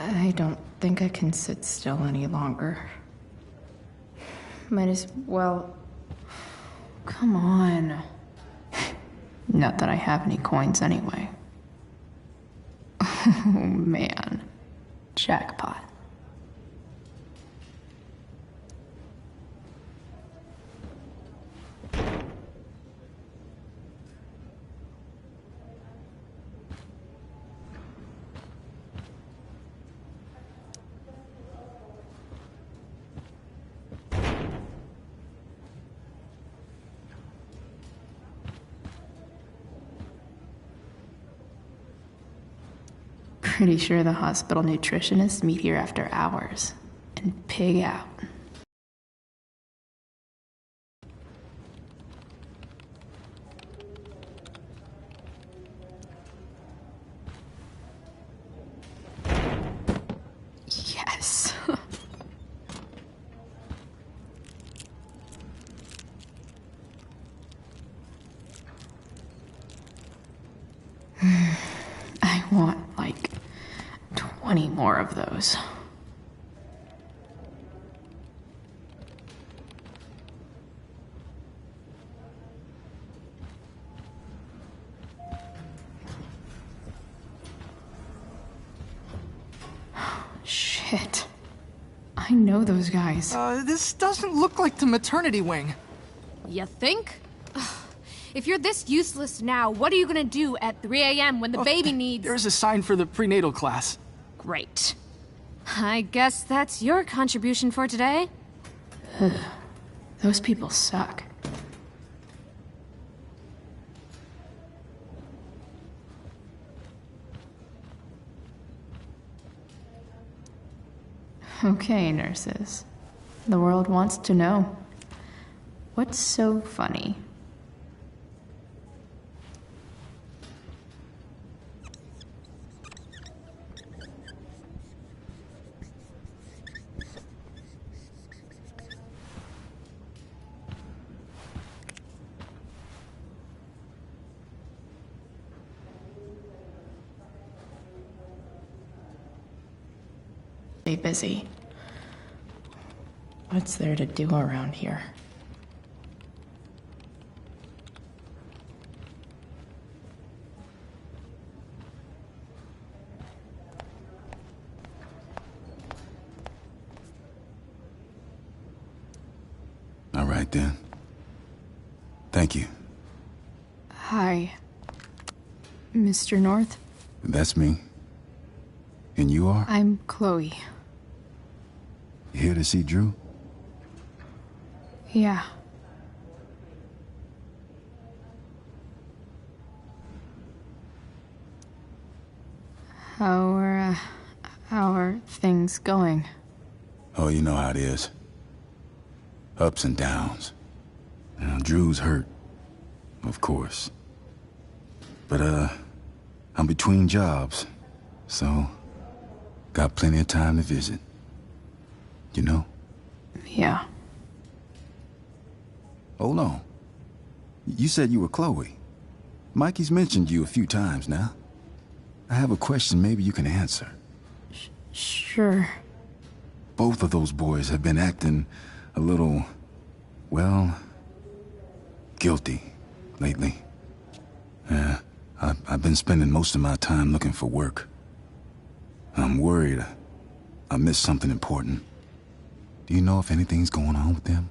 I don't think I can sit still any longer. Might as well... Come on. Not that I have any coins anyway. Oh, man. Jackpot. Pretty sure the hospital nutritionists meet here after hours and pig out. Yes. I want like 20 more of those. Shit. I I know those guys. This doesn't look like the maternity wing. You think? If you're this useless now, what are you gonna do at 3 a.m. when the baby needs... There's a sign for the prenatal class. Great. I guess that's your contribution for today. Those people suck. Okay, nurses. The world wants to know. What's so funny? Stay busy. What's there to do around here? All right, then. Thank you. Hi, Mr. North. That's me. And you are? I'm Chloe. You here to see Drew? Yeah. How are things going? Oh, you know how it is. Ups and downs. Now, Drew's hurt, of course. But, I'm between jobs, so got plenty of time to visit. You know? Yeah. Hold on. You said you were Chloe. Mikey's mentioned you a few times now. I have a question maybe you can answer. Sure. Both of those boys have been acting a little, well, guilty lately. I've been spending most of my time looking for work. I'm worried I missed something important. Do you know if anything's going on with them?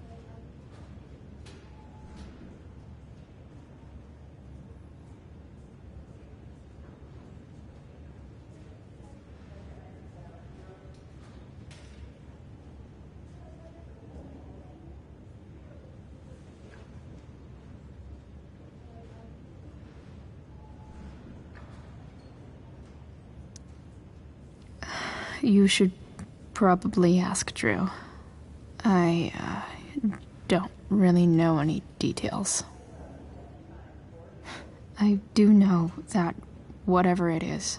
You should probably ask Drew. I don't really know any details. I do know that whatever it is,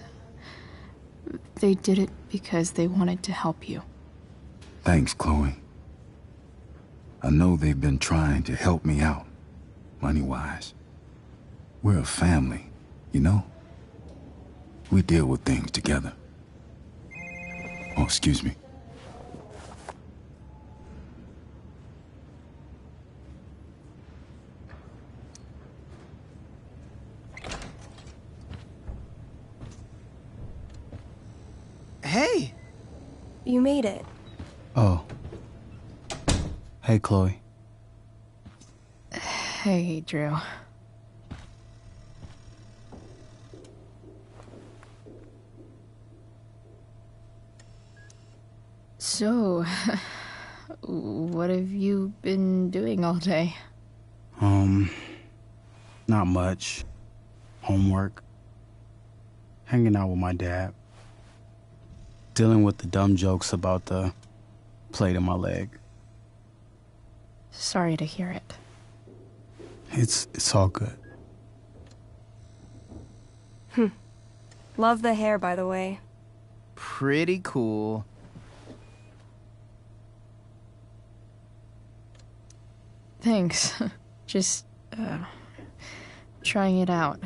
they did it because they wanted to help you. Thanks, Chloe. I know they've been trying to help me out, money-wise. We're a family, you know? We deal with things together. Oh, excuse me. Hey! You made it. Oh. Hey, Chloe. Hey, Drew. So, what have you been doing all day? Not much. Homework. Hanging out with my dad. Dealing with the dumb jokes about the plate in my leg. Sorry to hear it. It's all good. Love the hair, by the way. Pretty cool. Thanks. Just, trying it out.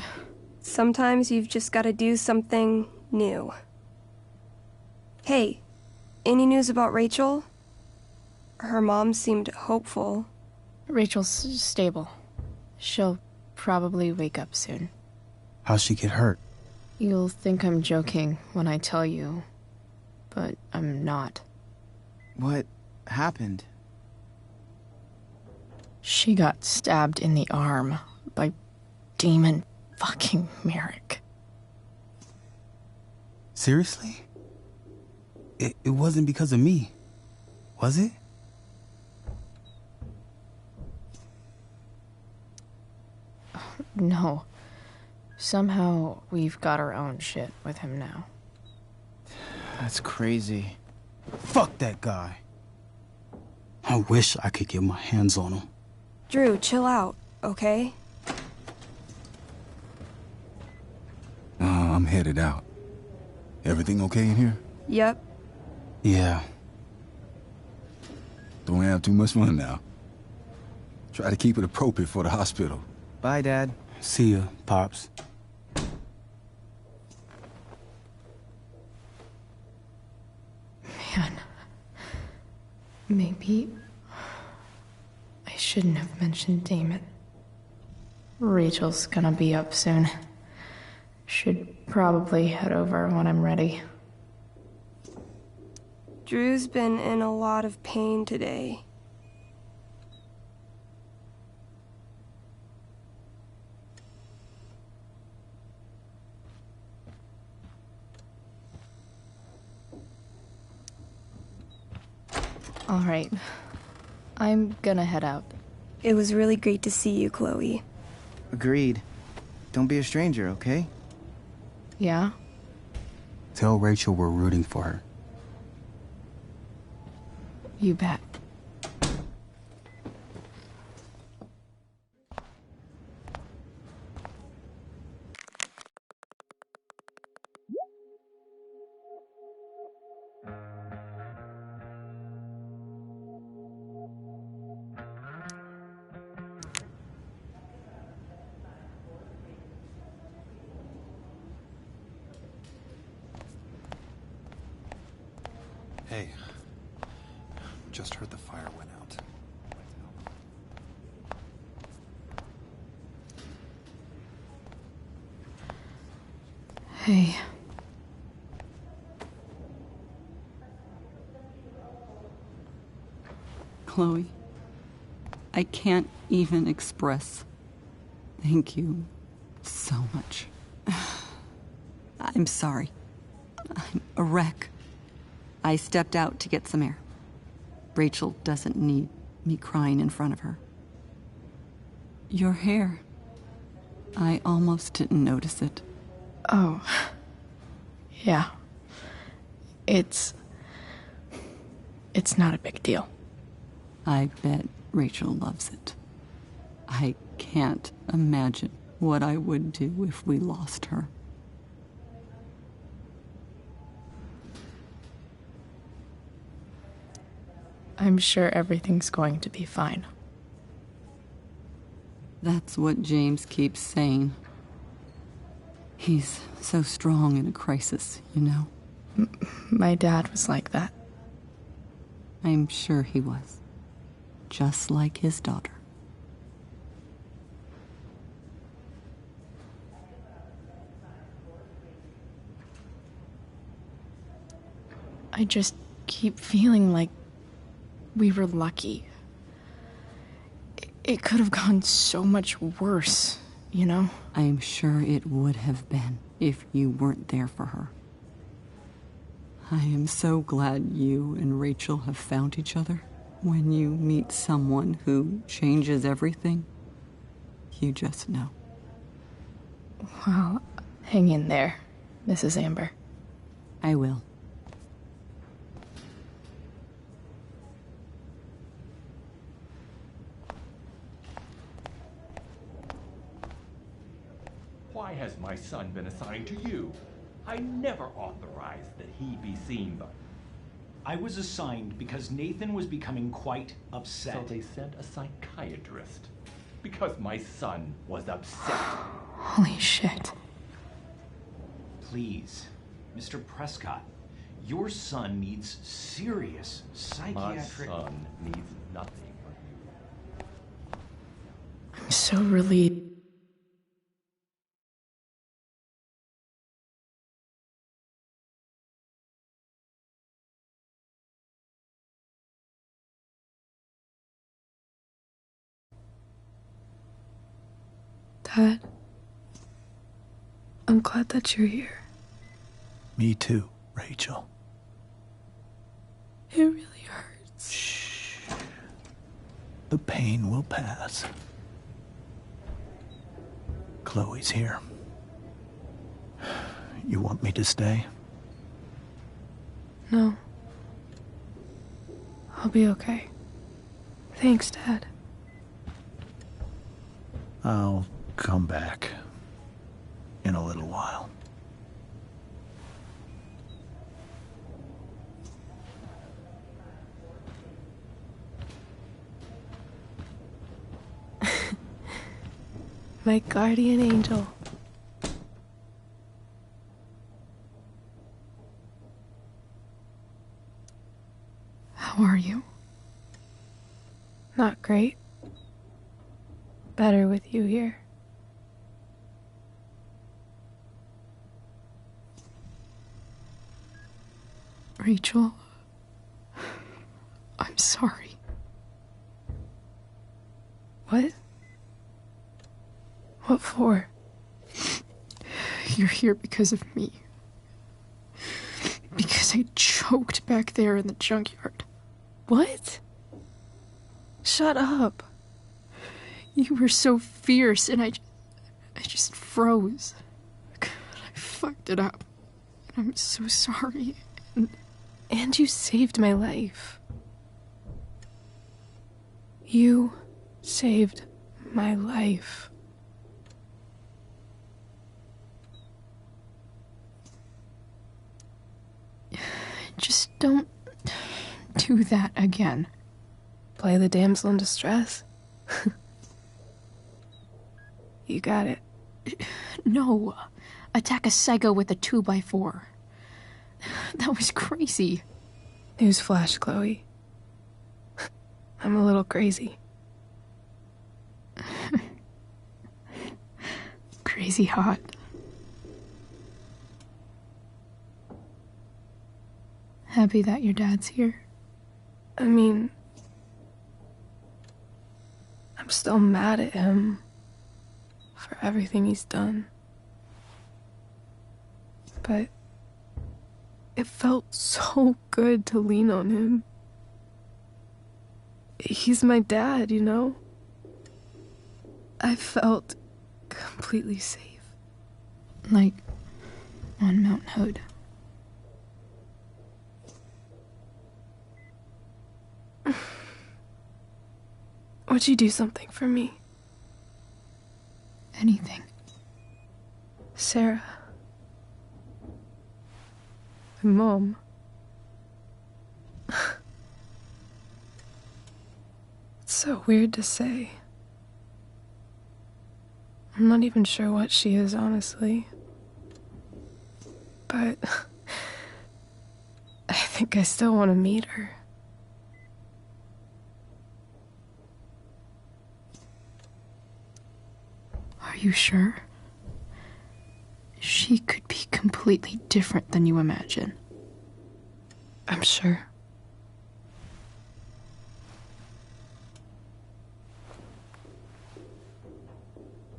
Sometimes you've just gotta do something new. Hey, any news about Rachel? Her mom seemed hopeful. Rachel's stable. She'll probably wake up soon. How'd she get hurt? You'll think I'm joking when I tell you, but I'm not. What happened? She got stabbed in the arm by Demon fucking Merrick. Seriously? It wasn't because of me, was it? No. Somehow we've got our own shit with him now. That's crazy. Fuck that guy. I wish I could get my hands on him. Drew, chill out, okay? I'm headed out. Everything okay in here? Yep. Yeah. Don't have too much fun now. Try to keep it appropriate for the hospital. Bye, Dad. See ya, Pops. Man. Maybe I shouldn't have mentioned Damon. Rachel's gonna be up soon. Should probably head over when I'm ready. Drew's been in a lot of pain today. All right. I'm gonna head out. It was really great to see you, Chloe. Agreed. Don't be a stranger, okay? Yeah? Tell Rachel we're rooting for her. You bet. Hey, just heard the fire went out. Hey. Chloe, I can't even express thank you so much. I'm sorry. I'm a wreck. I stepped out to get some air. Rachel doesn't need me crying in front of her. Your hair. I almost didn't notice it. Oh. Yeah. It's not a big deal. I bet Rachel loves it. I can't imagine what I would do if we lost her. I'm sure everything's going to be fine. That's what James keeps saying. He's so strong in a crisis, you know? My dad was like that. I'm sure he was. Just like his daughter. I just keep feeling like we were lucky. It could have gone so much worse, you know? I am sure it would have been if you weren't there for her. I am so glad you and Rachel have found each other. When you meet someone who changes everything, you just know. Well, hang in there, Mrs. Amber. I will. Why has my son been assigned to you? I never authorized that he be seen by... I was assigned because Nathan was becoming quite upset. So they sent a psychiatrist. Because my son was upset. Holy shit. Please, Mr. Prescott, your son needs serious psychiatric... My son needs nothing. I'm so relieved. Dad, I'm glad that you're here. Me too, Rachel. It really hurts. Shh. The pain will pass. Chloe's here. You want me to stay? No. I'll be okay. Thanks, Dad. I'll come back in a little while. My guardian angel. How are you? Not great. Better with you here. Rachel, I'm sorry. What? What for? You're here because of me. Because I choked back there in the junkyard. What? Shut up. You were so fierce and I just froze. I fucked it up. I'm so sorry. And you saved my life. You saved my life. Just don't do that again. Play the damsel in distress? You got it. No. Attack a psycho with a 2x4. That was crazy. Newsflash, Chloe. I'm a little crazy. Crazy hot. Happy that your dad's here? I mean, I'm still mad at him for everything he's done. But it felt so good to lean on him. He's my dad, you know? I felt completely safe. Like on Mount Hood. Would you do something for me? Anything. Sarah. My mom. It's so weird to say. I'm not even sure what she is, honestly. But I think I still want to meet her. Are you sure? She could be completely different than you imagine. I'm sure.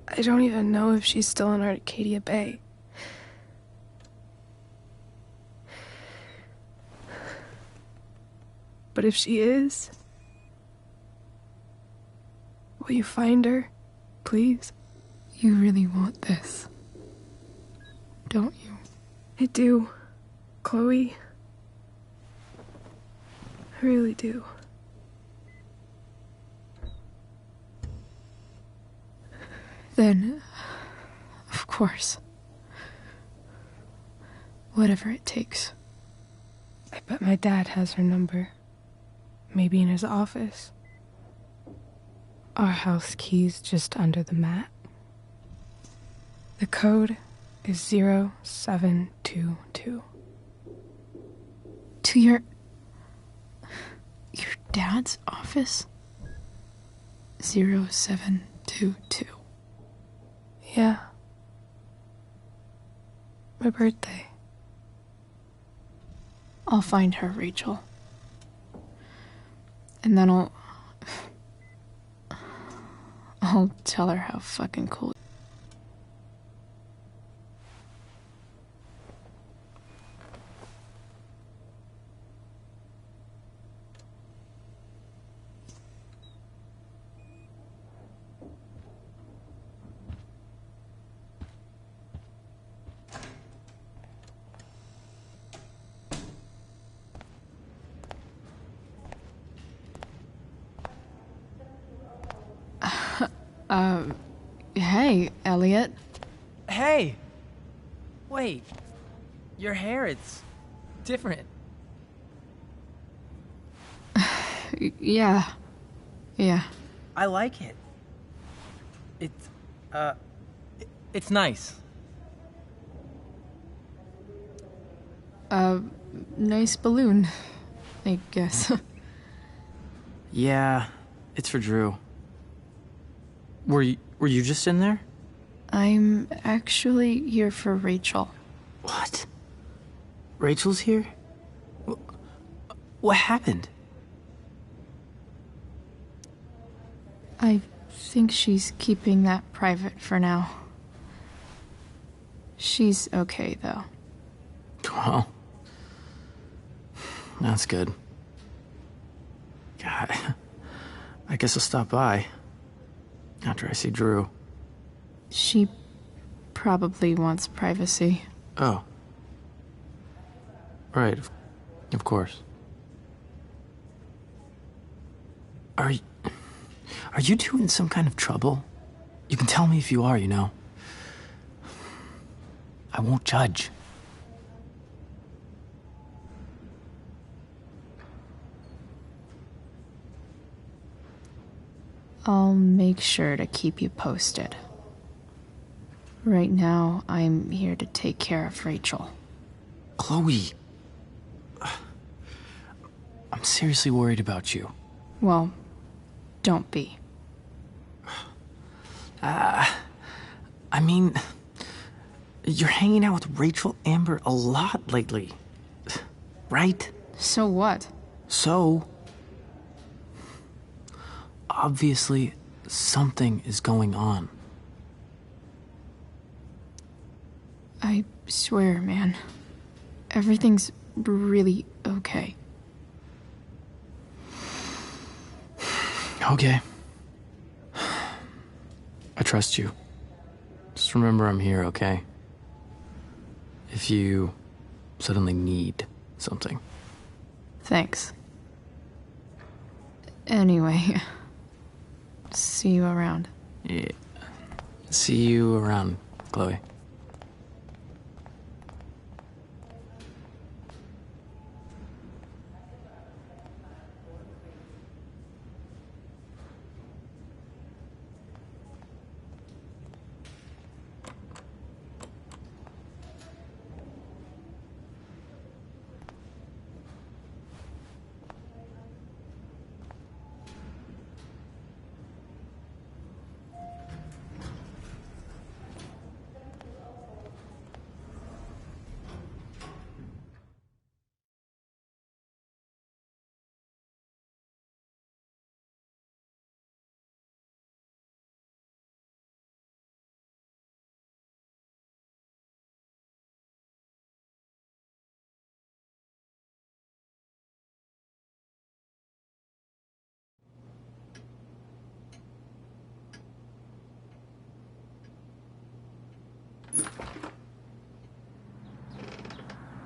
I don't even know if she's still in Arcadia Bay. But if she is, will you find her, please? You really want this, don't you? I do, Chloe. I really do. Then, of course. Whatever it takes. I bet my dad has her number. Maybe in his office. Our house key's just under the mat. The code is 0722. To your dad's office? 0722. Yeah. My birthday. I'll find her, Rachel. And then I'll tell her how fucking cool. Hey, Elliot. Hey! Wait. Your hair, it's different. Yeah. I like it. It's nice. Nice balloon, I guess. Yeah, it's for Drew. Were you just in there? I'm actually here for Rachel. What? Rachel's here? What happened? I think she's keeping that private for now. She's okay, though. Well, that's good. God, I guess I'll stop by after I see Drew. She probably wants privacy. Oh. Right, of course. Are you two in some kind of trouble? You can tell me if you are, you know. I won't judge. I'll make sure to keep you posted. Right now, I'm here to take care of Rachel. Chloe. I'm seriously worried about you. Well, don't be. I mean, you're hanging out with Rachel Amber a lot lately, right? So what? So, obviously, something is going on. I swear, man. Everything's really okay. Okay. I trust you. Just remember I'm here, okay? If you suddenly need something. Thanks. Anyway, see you around. Yeah. See you around, Chloe.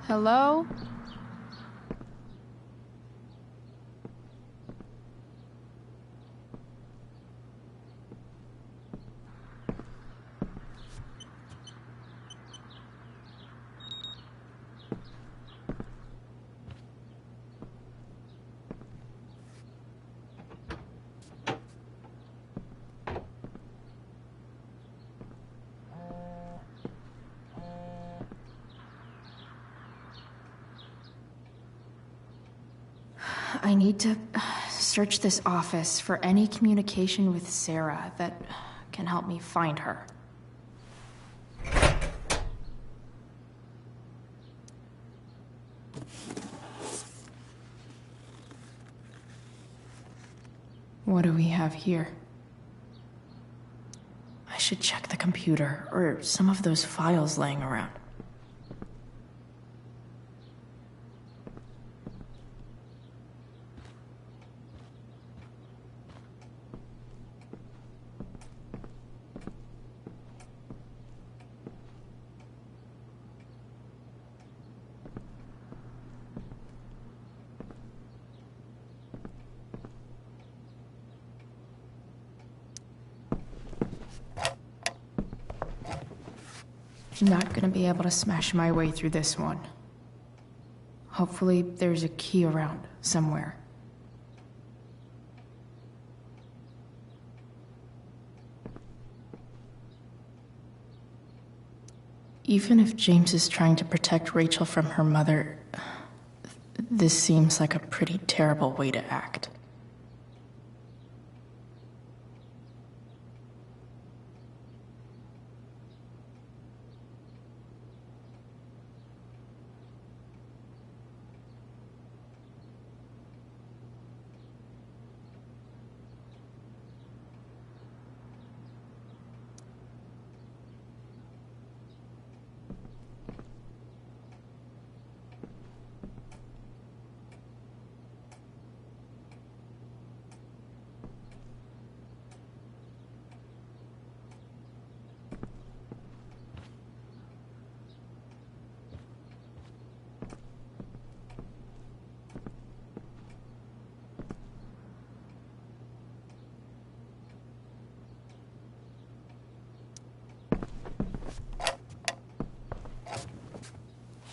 Hello? I need to search this office for any communication with Sarah that can help me find her. What do we have here? I should check the computer or some of those files laying around. Not gonna be able to smash my way through this one. Hopefully, there's a key around somewhere. Even if James is trying to protect Rachel from her mother, this seems like a pretty terrible way to act.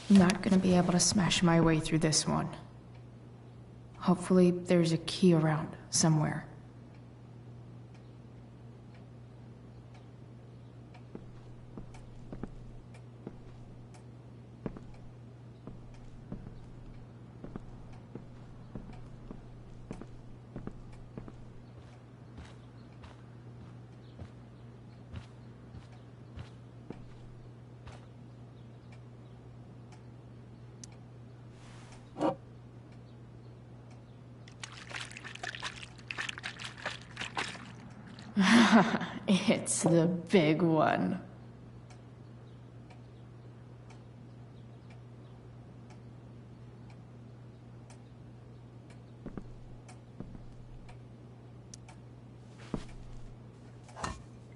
Not gonna be able to smash my way through this one. Hopefully, there's a key around somewhere. It's the big one.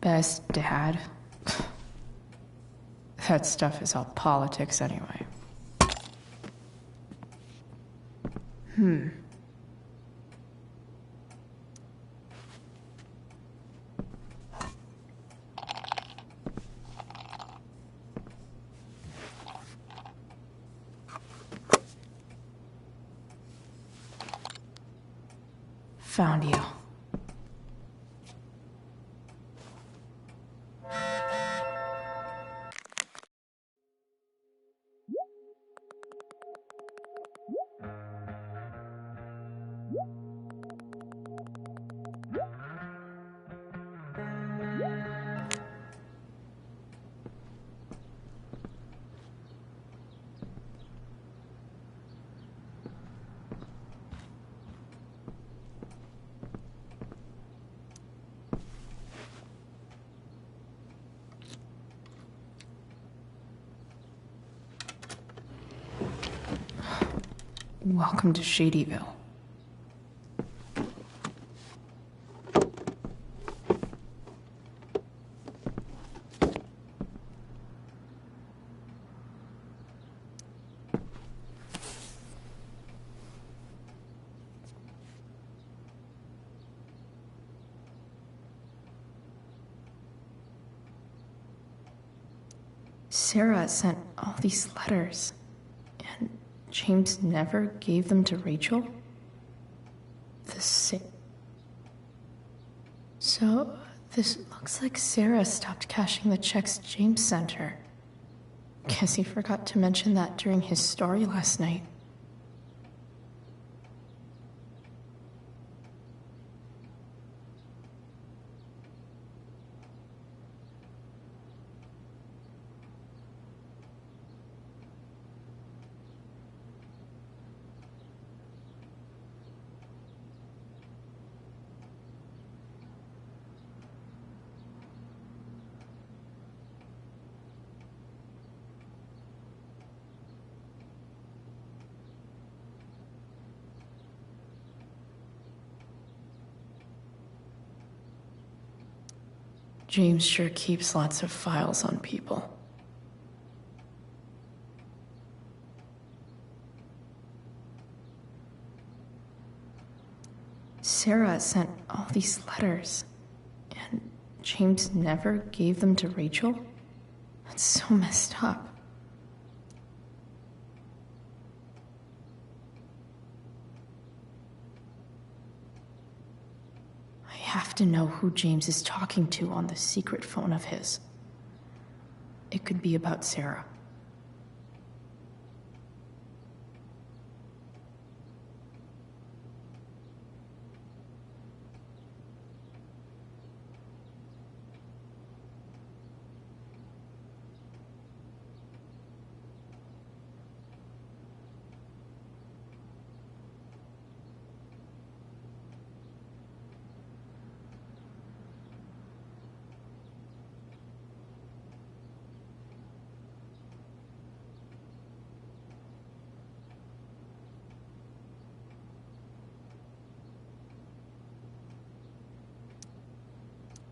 Best dad? That stuff is all politics anyway. Found you. Welcome to Shadyville. Sarah sent all these letters, and James never gave them to Rachel? So, this looks like Sarah stopped cashing the checks James sent her. Guess he forgot to mention that during his story last night. James sure keeps lots of files on people. Sarah sent all these letters, and James never gave them to Rachel? That's so messed up. I have to know who James is talking to on the secret phone of his. It could be about Sarah.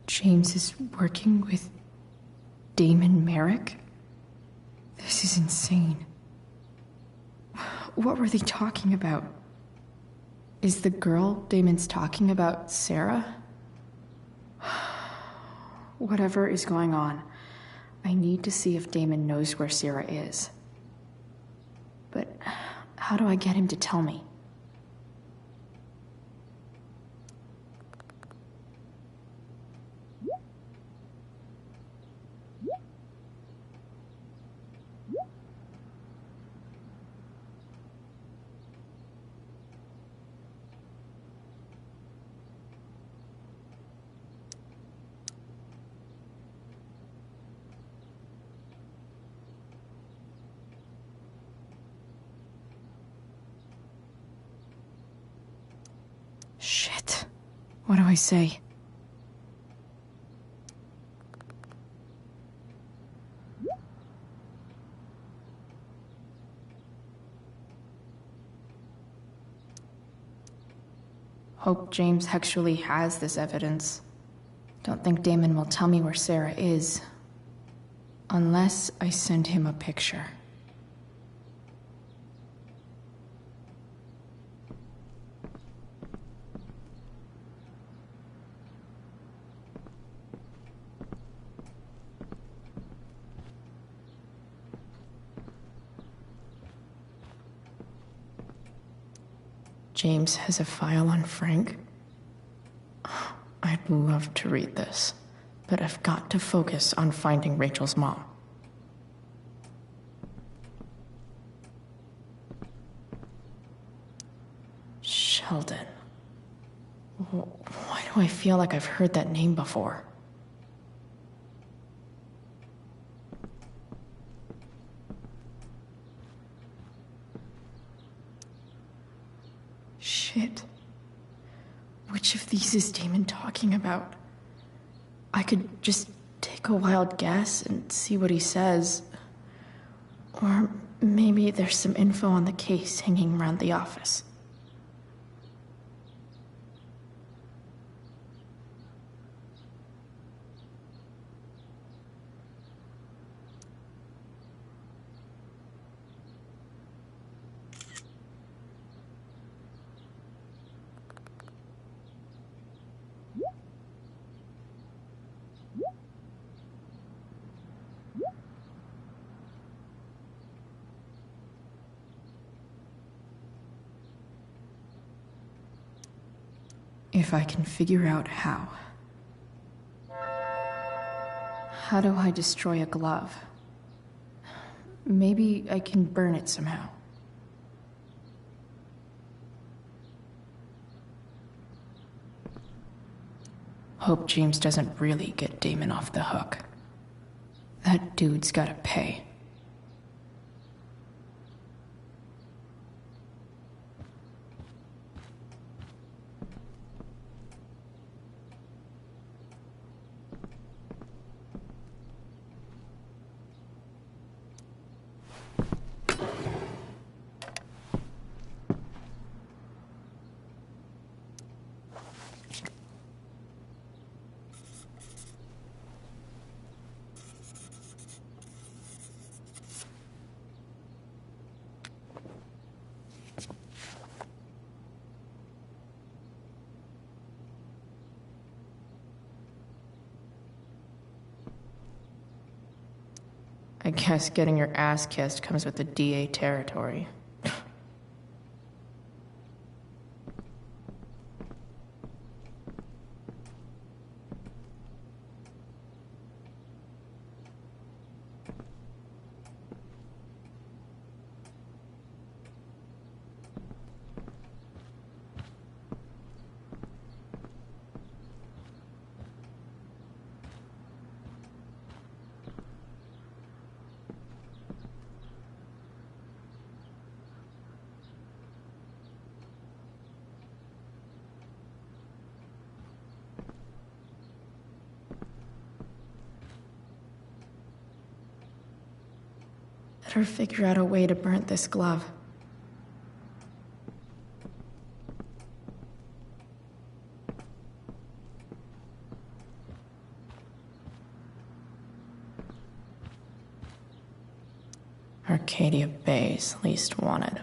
James is working with Damon Merrick? This is insane. What were they talking about? Is the girl Damon's talking about Sarah? Whatever is going on, I need to see if Damon knows where Sarah is. But how do I get him to tell me? Shit. What do I say? Hope James actually has this evidence. Don't think Damon will tell me where Sarah is. Unless I send him a picture. James has a file on Frank. I'd love to read this, but I've got to focus on finding Rachel's mom. Sheldon. Why do I feel like I've heard that name before? Shit. Which of these is Damon talking about? I could just take a wild guess and see what he says. Or maybe there's some info on the case hanging around the office. If I can figure out how. How do I destroy a glove? Maybe I can burn it somehow. Hope James doesn't really get Damon off the hook. That dude's gotta pay. I guess getting your ass kissed comes with the DA territory. Better figure out a way to burn this glove. Arcadia Bay's least wanted.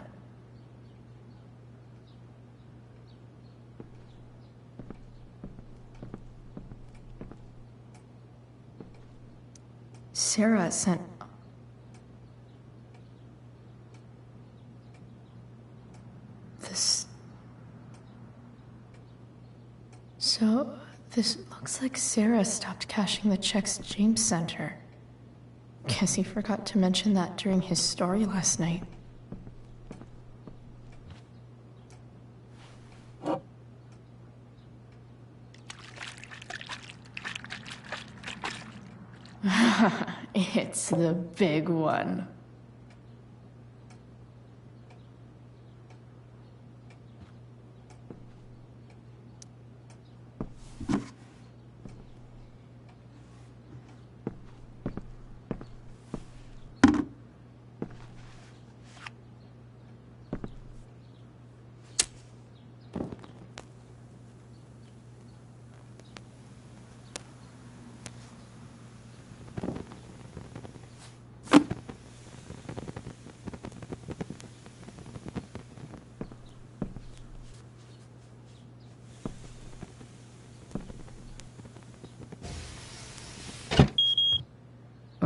Sarah sent... this... So, this looks like Sarah stopped cashing the checks James sent her. Guess he forgot to mention that during his story last night. It's the big one.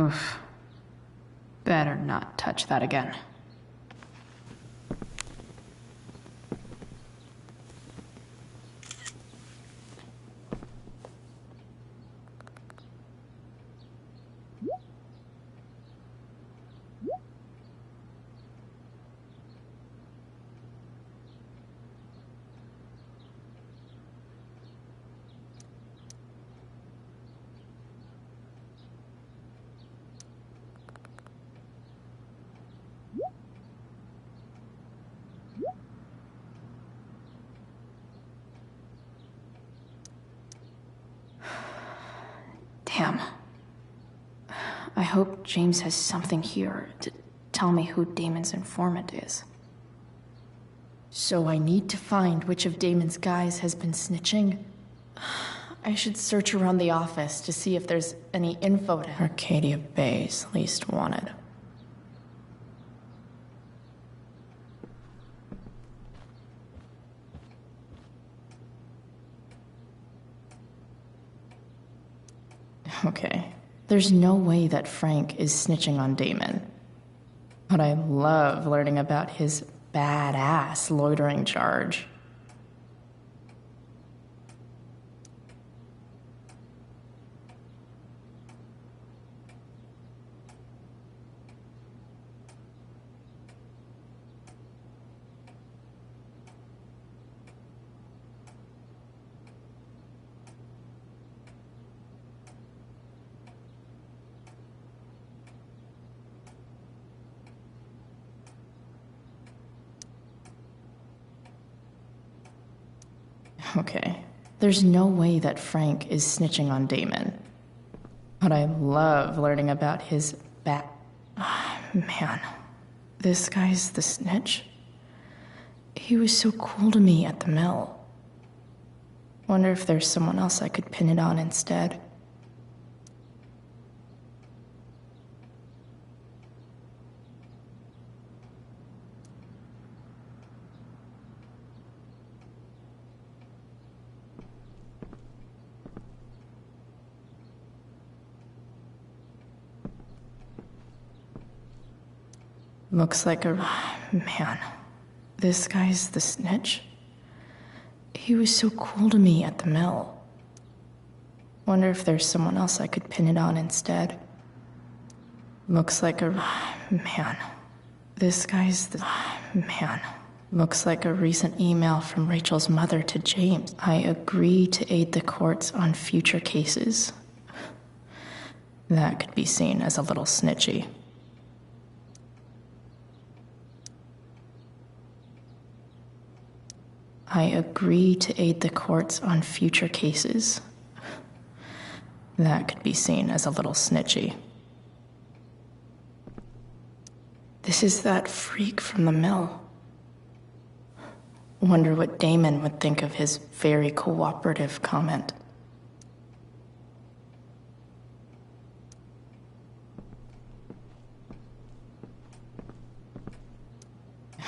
Oof. Better not touch that again. Damn. I hope James has something here to tell me who Damon's informant is. So I need to find which of Damon's guys has been snitching. I should search around the office to see if there's any info to Arcadia Bay's least wanted. Okay, there's no way that Frank is snitching on Damon. But I love learning about his badass loitering charge. Okay, there's no way that Frank is snitching on Damon. But I love learning about his man, this guy's the snitch? He was so cool to me at the mill. Wonder if there's someone else I could pin it on instead. Looks like a... Man, this guy's the snitch? He was so cool to me at the mill. Wonder if there's someone else I could pin it on instead. Looks like a... Man, this guy's the... Man, looks like a recent email from Rachel's mother to James. I agree to aid the courts on future cases. That could be seen as a little snitchy. I agree to aid the courts on future cases. That could be seen as a little snitchy. This is that freak from the mill. Wonder what Damon would think of his very cooperative comment.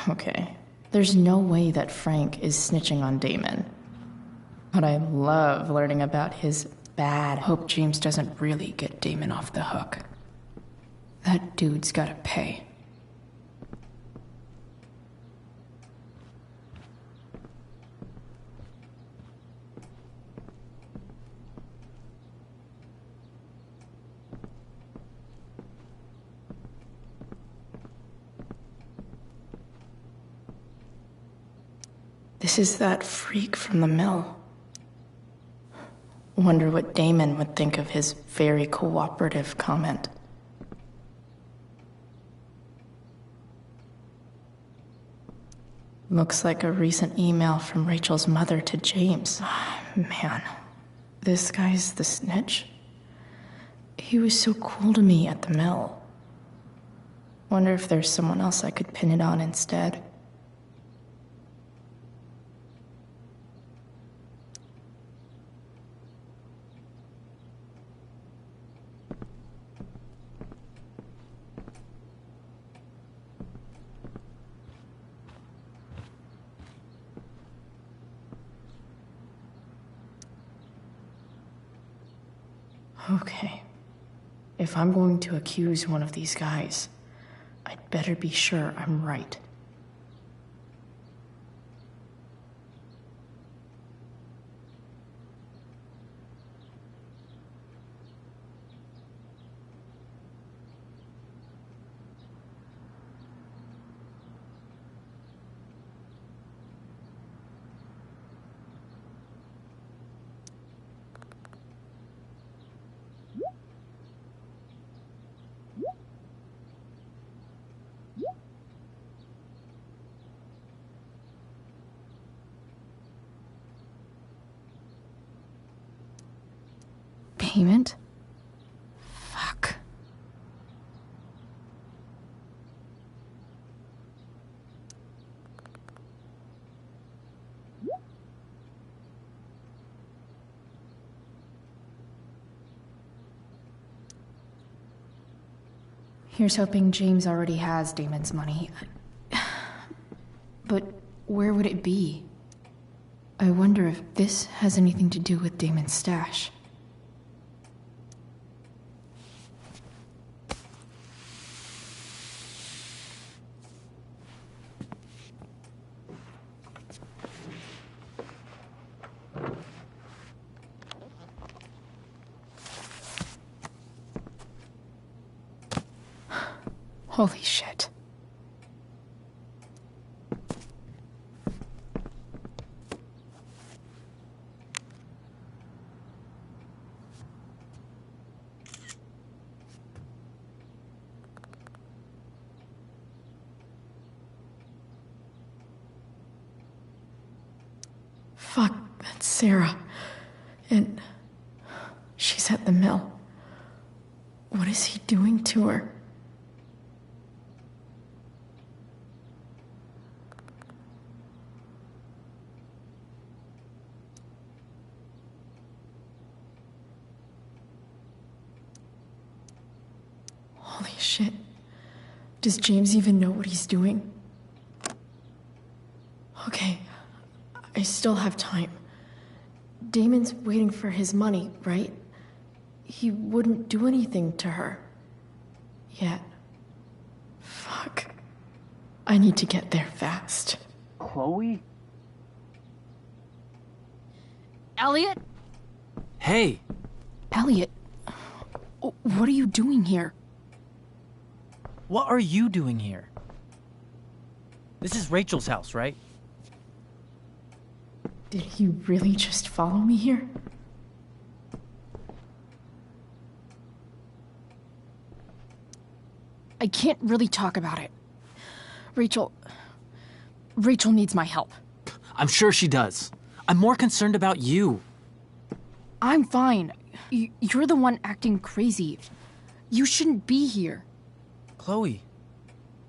Okay, there's no way that Frank is snitching on Damon. But I love learning about his bad. Hope James doesn't really get Damon off the hook. That dude's gotta pay. This is that freak from the mill. Wonder what Damon would think of his very cooperative comment. Looks like a recent email from Rachel's mother to James. Man, this guy's the snitch? He was so cool to me at the mill. Wonder if there's someone else I could pin it on instead. Okay. If I'm going to accuse one of these guys, I'd better be sure I'm right. Payment? Fuck. Here's hoping James already has Damon's money. But where would it be? I wonder if this has anything to do with Damon's stash. Holy shit. Fuck, that's Sarah. And she's at the mill. What is he doing to her? Holy shit. Does James even know what he's doing? Okay, I still have time. Damon's waiting for his money, right? He wouldn't do anything to her. Yet. Fuck. I need to get there fast. Chloe? Elliot? Hey! Elliot, what are you doing here? What are you doing here? This is Rachel's house, right? Did he really just follow me here? I can't really talk about it. Rachel needs my help. I'm sure she does. I'm more concerned about you. I'm fine. You're the one acting crazy. You shouldn't be here. Chloe,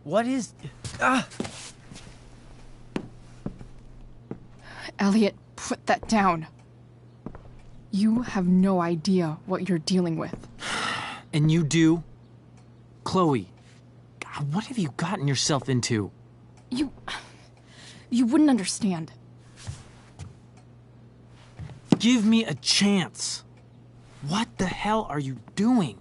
what is... Ah! Elliot, put that down. You have no idea what you're dealing with. And you do? Chloe, God, what have you gotten yourself into? You wouldn't understand. Give me a chance. What the hell are you doing?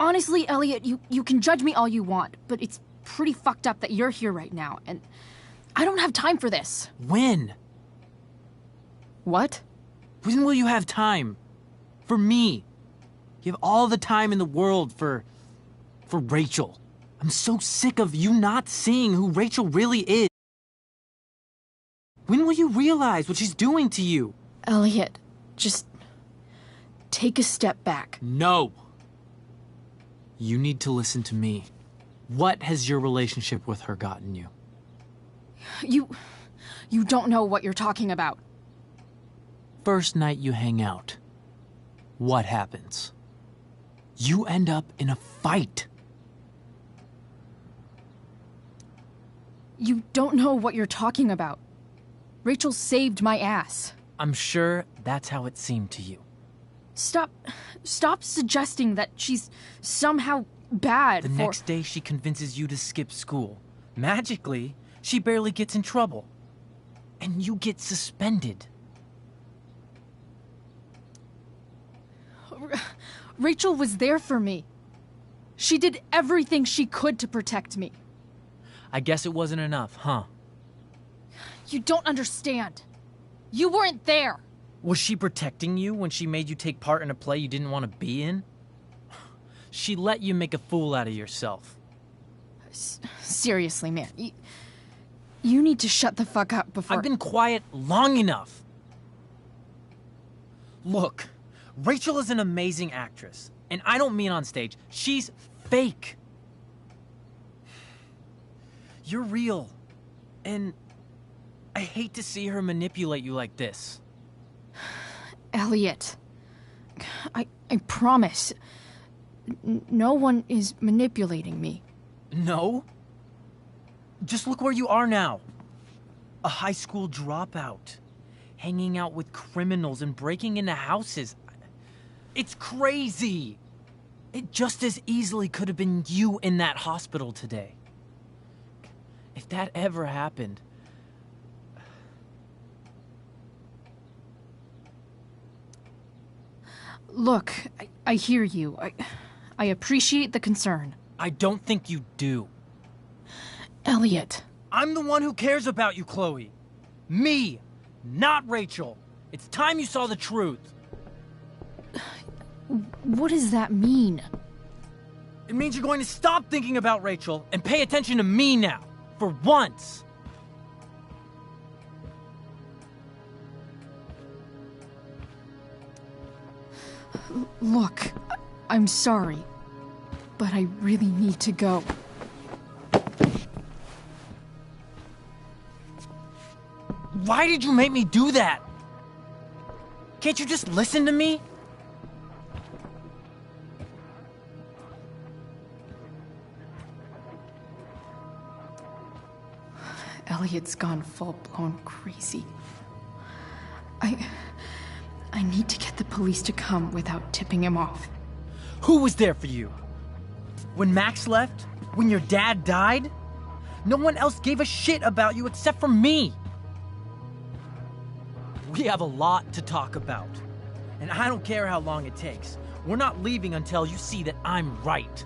Honestly, Elliot, you can judge me all you want, but it's pretty fucked up that you're here right now, and I don't have time for this. When? What? When will you have time? For me. You have all the time in the world for Rachel. I'm so sick of you not seeing who Rachel really is. When will you realize what she's doing to you? Elliot, just take a step back. No. You need to listen to me. What has your relationship with her gotten you? You don't know what you're talking about. First night you hang out, what happens? You end up in a fight. You don't know what you're talking about. Rachel saved my ass. I'm sure that's how it seemed to you. Stop suggesting that she's somehow bad. The next day she convinces you to skip school. Magically, she barely gets in trouble. And you get suspended. Rachel was there for me. She did everything she could to protect me. I guess it wasn't enough, huh? You don't understand. You weren't there. Was she protecting you when she made you take part in a play you didn't want to be in? She let you make a fool out of yourself. Seriously, man. You need to shut the fuck up before... I've been quiet long enough. Look, Rachel is an amazing actress. And I don't mean on stage. She's fake. You're real. And I hate to see her manipulate you like this. Elliot, I promise, no one is manipulating me. No? Just look where you are now. A high school dropout. Hanging out with criminals and breaking into houses. It's crazy. It just as easily could have been you in that hospital today. If that ever happened... Look, I hear you. I appreciate the concern. I don't think you do. Elliot. I'm the one who cares about you, Chloe. Me, not Rachel. It's time you saw the truth. What does that mean? It means you're going to stop thinking about Rachel and pay attention to me now. For once. Look, I'm sorry, but I really need to go. Why did you make me do that? Can't you just listen to me? Elliot's gone full-blown crazy. I need to get the police to come without tipping him off. Who was there for you? When Max left? When your dad died? No one else gave a shit about you except for me. We have a lot to talk about. And I don't care how long it takes. We're not leaving until you see that I'm right.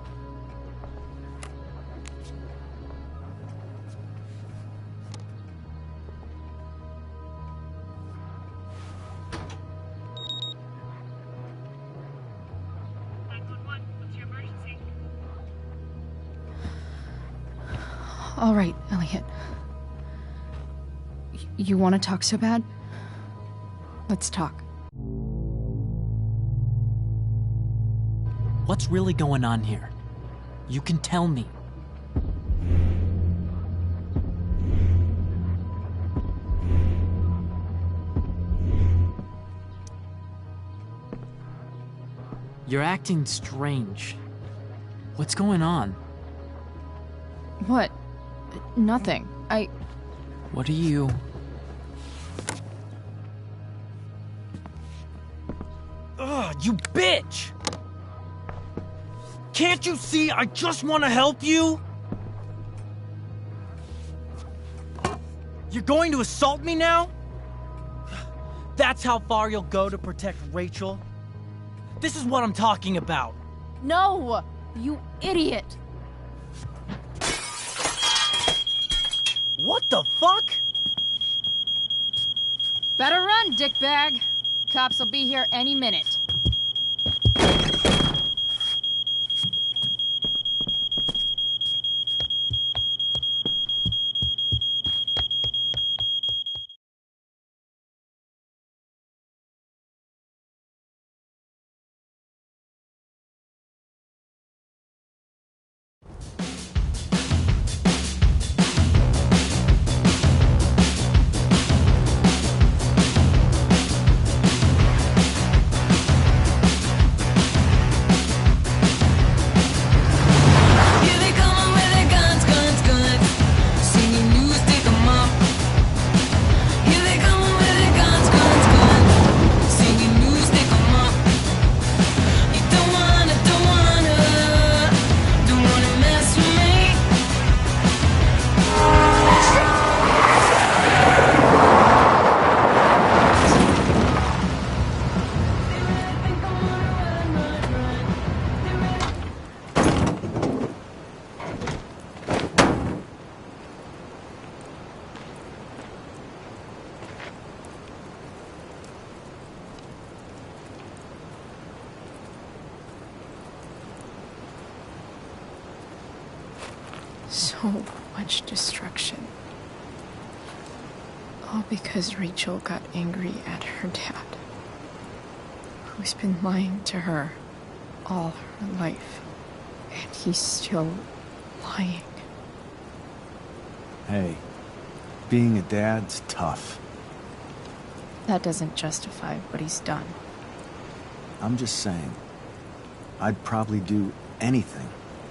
All right, Elliot. You want to talk so bad? Let's talk. What's really going on here? You can tell me. You're acting strange. What's going on? What? Nothing. What are you... Ugh, you bitch! Can't you see I just want to help you? You're going to assault me now? That's how far you'll go to protect Rachel? This is what I'm talking about. No! You idiot! What the fuck? Better run, dickbag. Cops will be here any minute. So much destruction. All because Rachel got angry at her dad, who's been lying to her all her life. And he's still lying. Hey, being a dad's tough. That doesn't justify what he's done. I'm just saying, I'd probably do anything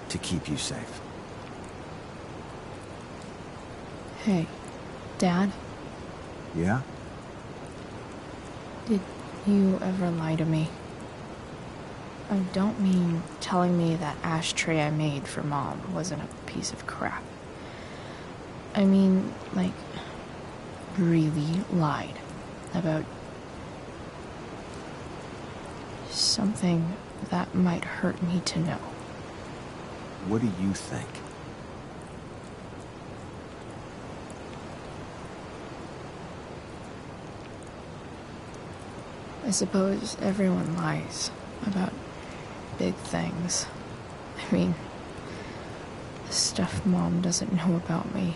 to keep you safe. Hey, Dad? Yeah? Did you ever lie to me? I don't mean telling me that ashtray I made for Mom wasn't a piece of crap. I mean, like, really lied about something that might hurt me to know. What do you think? I suppose everyone lies about big things. I mean, the stuff Mom doesn't know about me.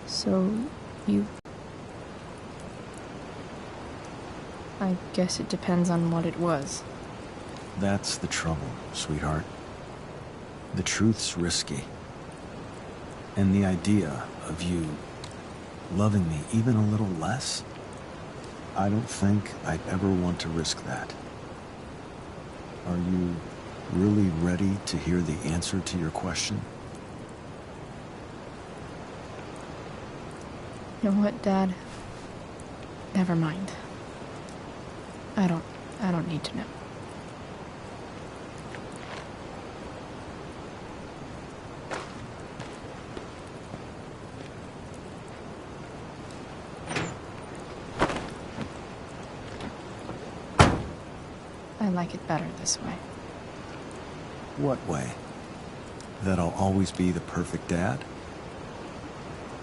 So, I guess it depends on what it was. That's the trouble, sweetheart. The truth's risky. And the idea of you loving me even a little less, I don't think I'd ever want to risk that. Are you really ready to hear the answer to your question? You know what, Dad? Never mind. I don't need to know. like it better this way. What way? That I'll always be the perfect dad?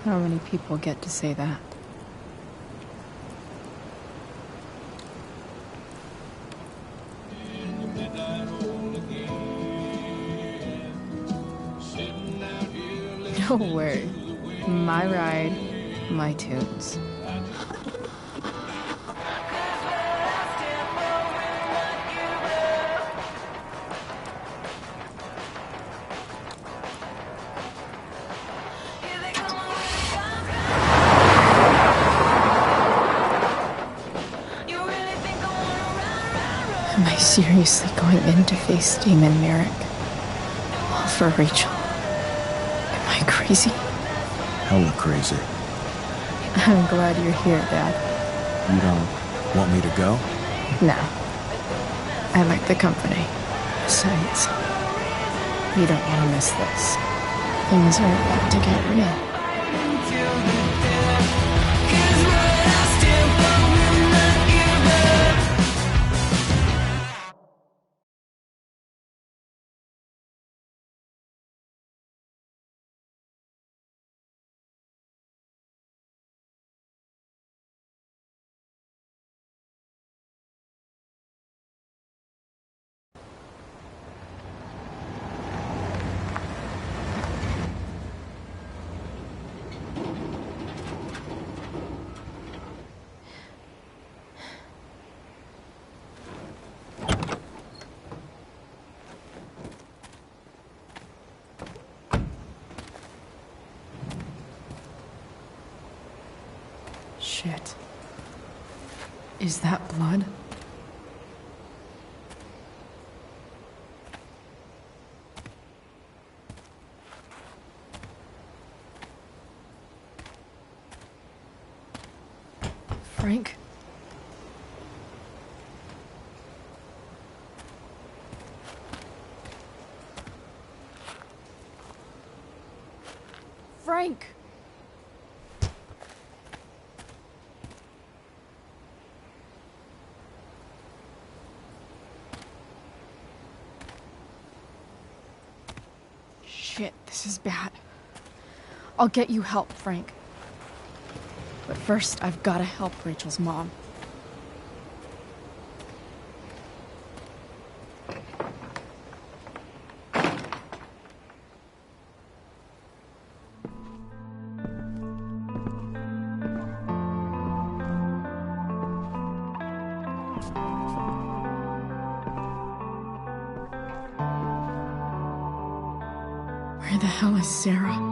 How many people get to say that? Don't worry. My ride, my tunes. Am I seriously going in to face Damon Merrick? All for Rachel? Am I crazy? Hella crazy. I'm glad you're here, Dad. You don't want me to go? No. I like the company. Besides, you don't want to miss this. Things are about to get real. Shit. Is that blood? Frank? Frank! Shit, this is bad. I'll get you help, Frank. But first, I've gotta help Rachel's mom. Where the hell is Sarah?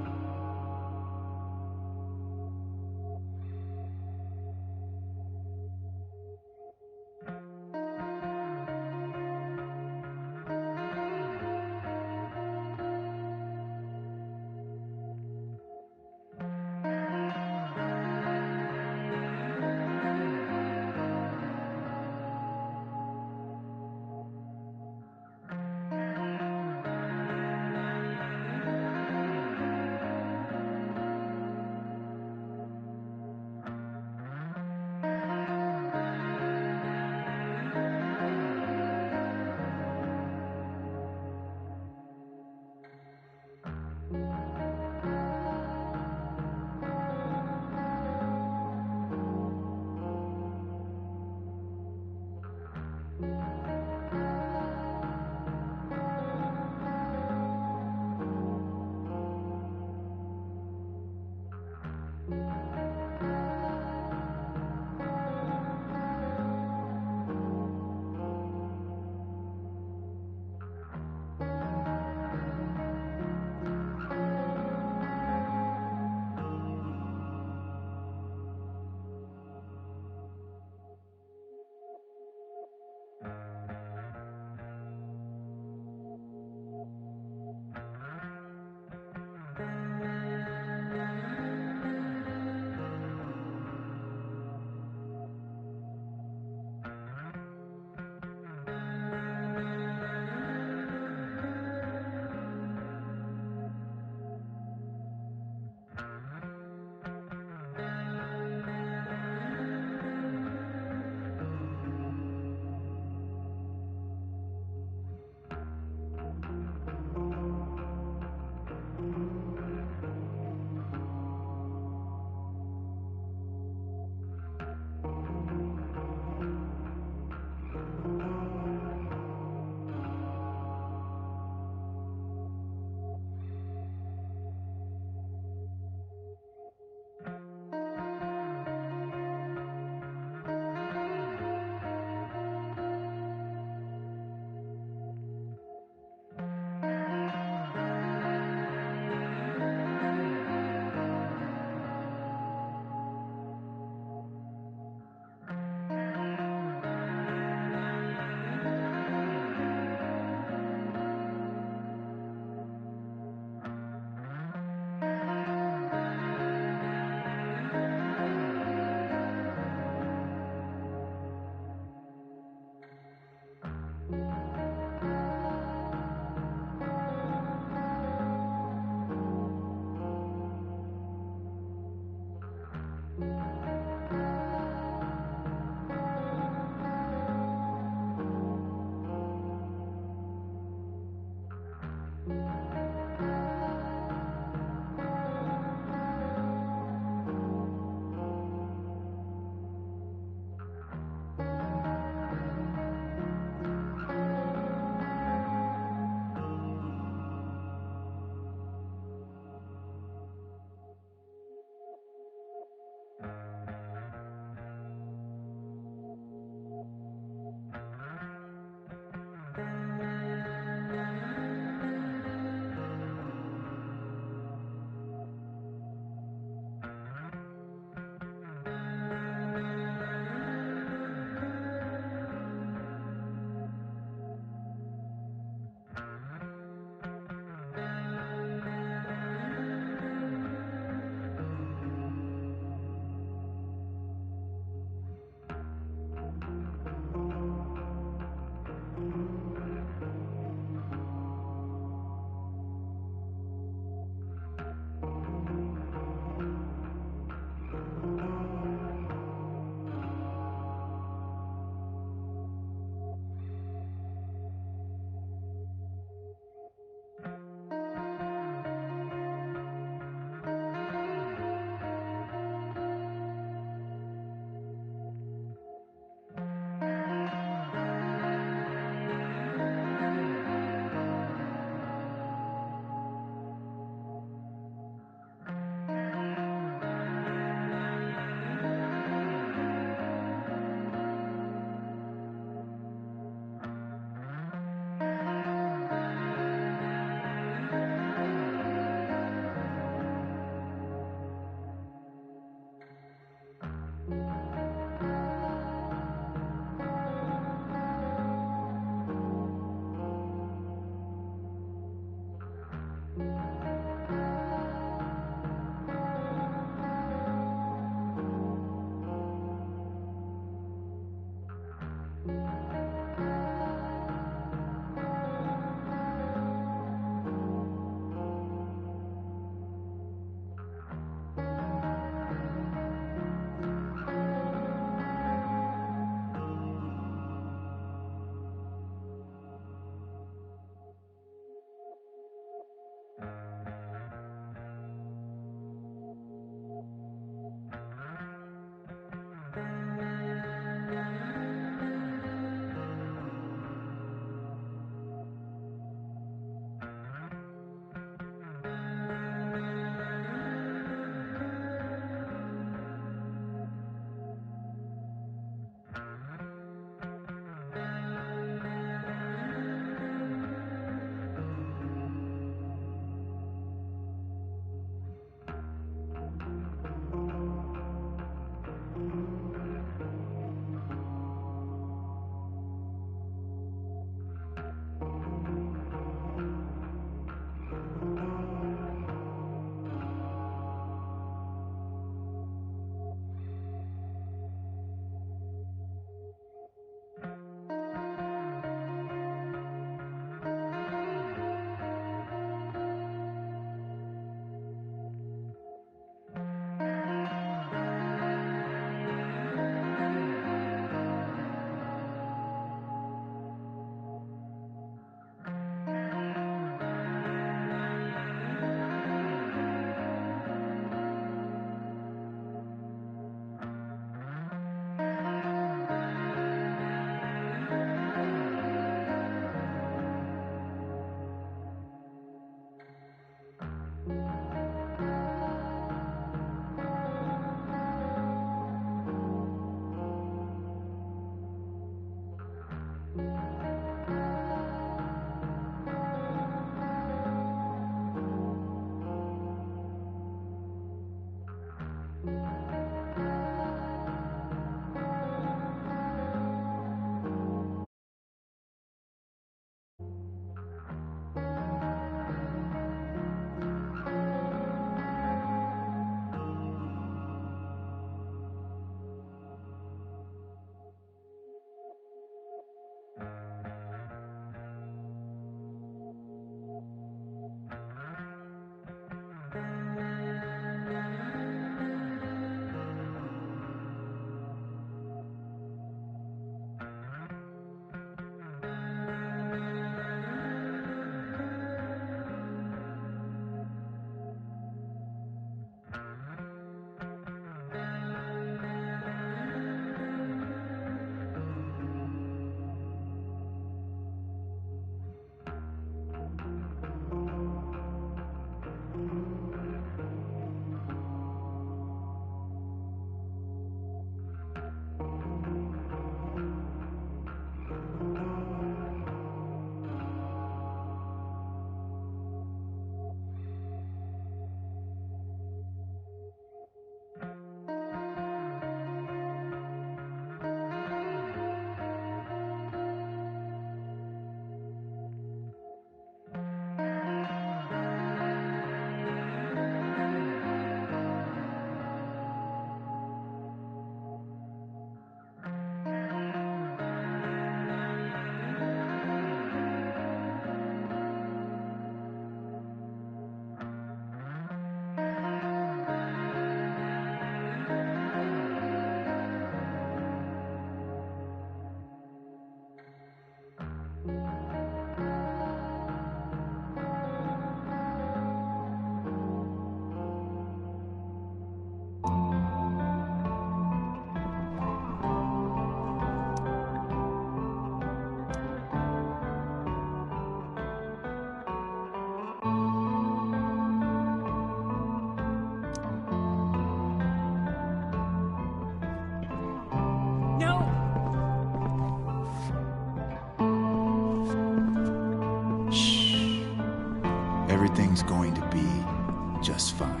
just fine.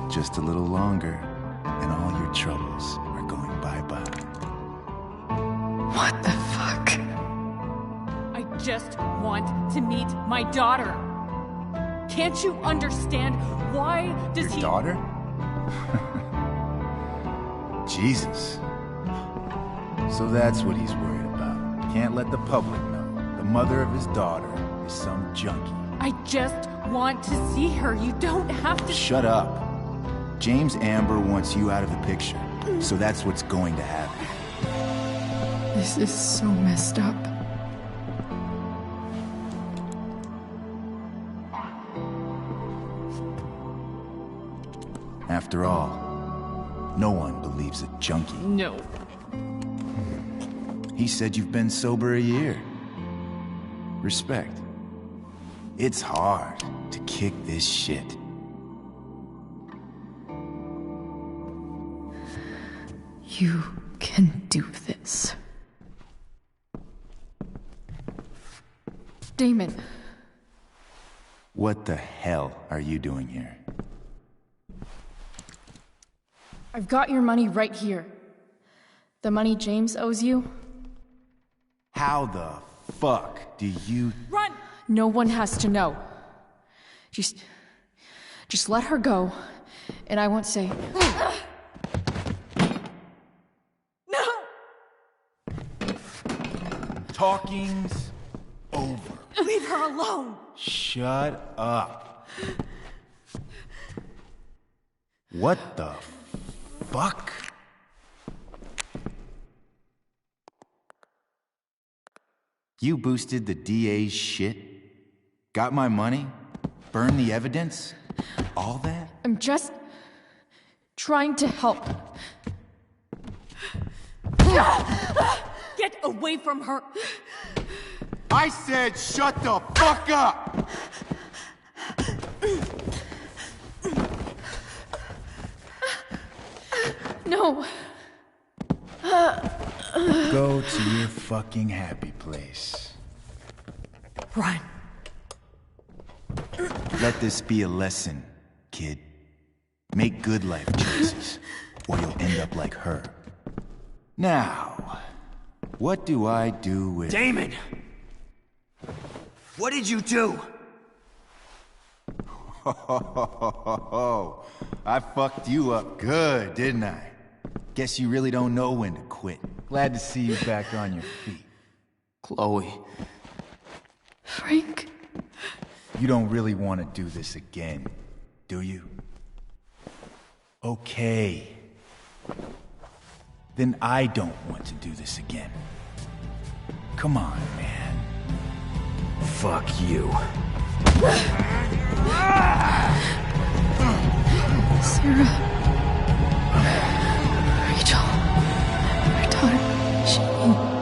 Just a little longer, and all your troubles are going bye-bye. What the fuck? I just want to meet my daughter. Can't you understand? Why does Your daughter? Jesus. So that's what he's worried about. Can't let the public know. The mother of his daughter is some junkie. I just want to see her. You don't have to. Shut up. James Amber wants you out of the picture, so that's what's going to happen. This is so messed up. After all, no one believes a junkie. No. He said you've been sober a year. Respect. It's hard to kick this shit. You can do this. Damon. What the hell are you doing here? I've got your money right here. The money James owes you. How the fuck do you... Run! No one has to know. Just let her go, and I won't say... No! Talking's over. Leave her alone! Shut up. What the fuck? You boosted the DA's shit? Got my money? Burned the evidence? All that? I'm just trying to help. Get away from her! I said shut the fuck up! No. Go to your fucking happy place. Run. Let this be a lesson, kid. Make good life choices, or you'll end up like her. Now, what do I do with... Damon! What did you do? I fucked you up good, didn't I? Guess you really don't know when to quit. Glad to see you back on your feet. Chloe. Frank. You don't really want to do this again, do you? Okay. Then I don't want to do this again. Come on, man. Fuck you. Sarah. Rachel. Our daughter, Shane.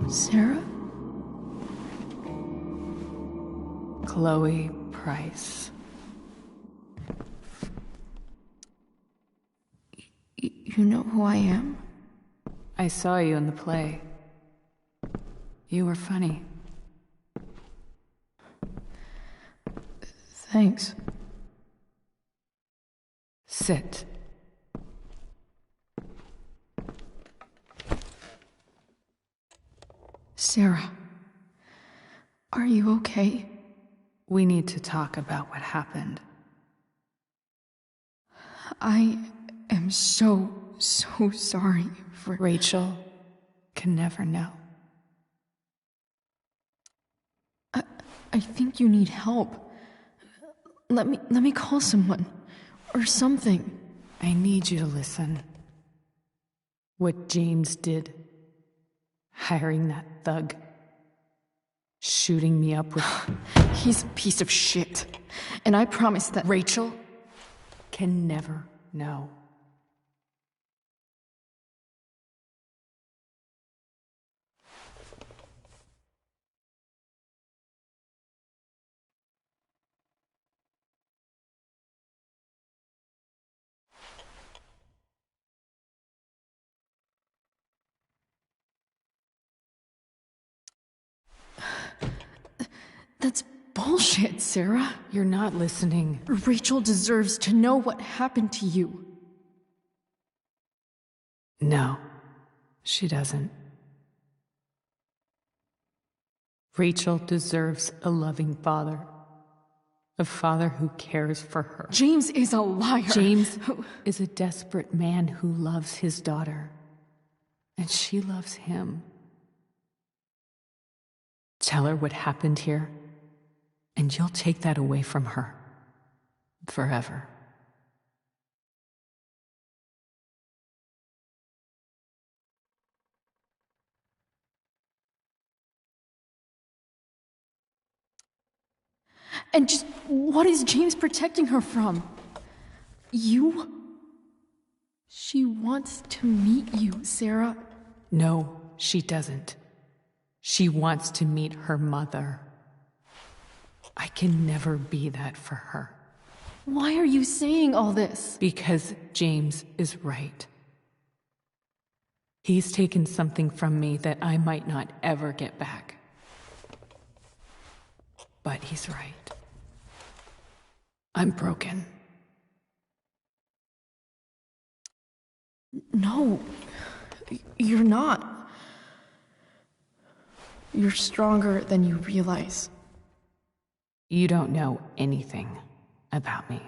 Sarah? Chloe Price. You know who I am? I saw you in the play. You were funny. Thanks. Sit. Sarah, are you okay? We need to talk about what happened. I am so sorry for... Rachel can never know. I think you need help. Let me call someone. Or something. I need you to listen. What James did. Hiring that thug. Shooting me up with... He's a piece of shit. And I promise that... Rachel can never know. That's bullshit, Sarah. You're not listening. Rachel deserves to know what happened to you. No, she doesn't. Rachel deserves a loving father. A father who cares for her. James is a liar. James is a desperate man who loves his daughter. And she loves him. Tell her what happened here, and you'll take that away from her. Forever. And just what is James protecting her from? You? She wants to meet you, Sarah. No, she doesn't. She wants to meet her mother. I can never be that for her. Why are you saying all this? Because James is right. He's taken something from me that I might not ever get back. But he's right. I'm broken. No, you're not. You're stronger than you realize. You don't know anything about me.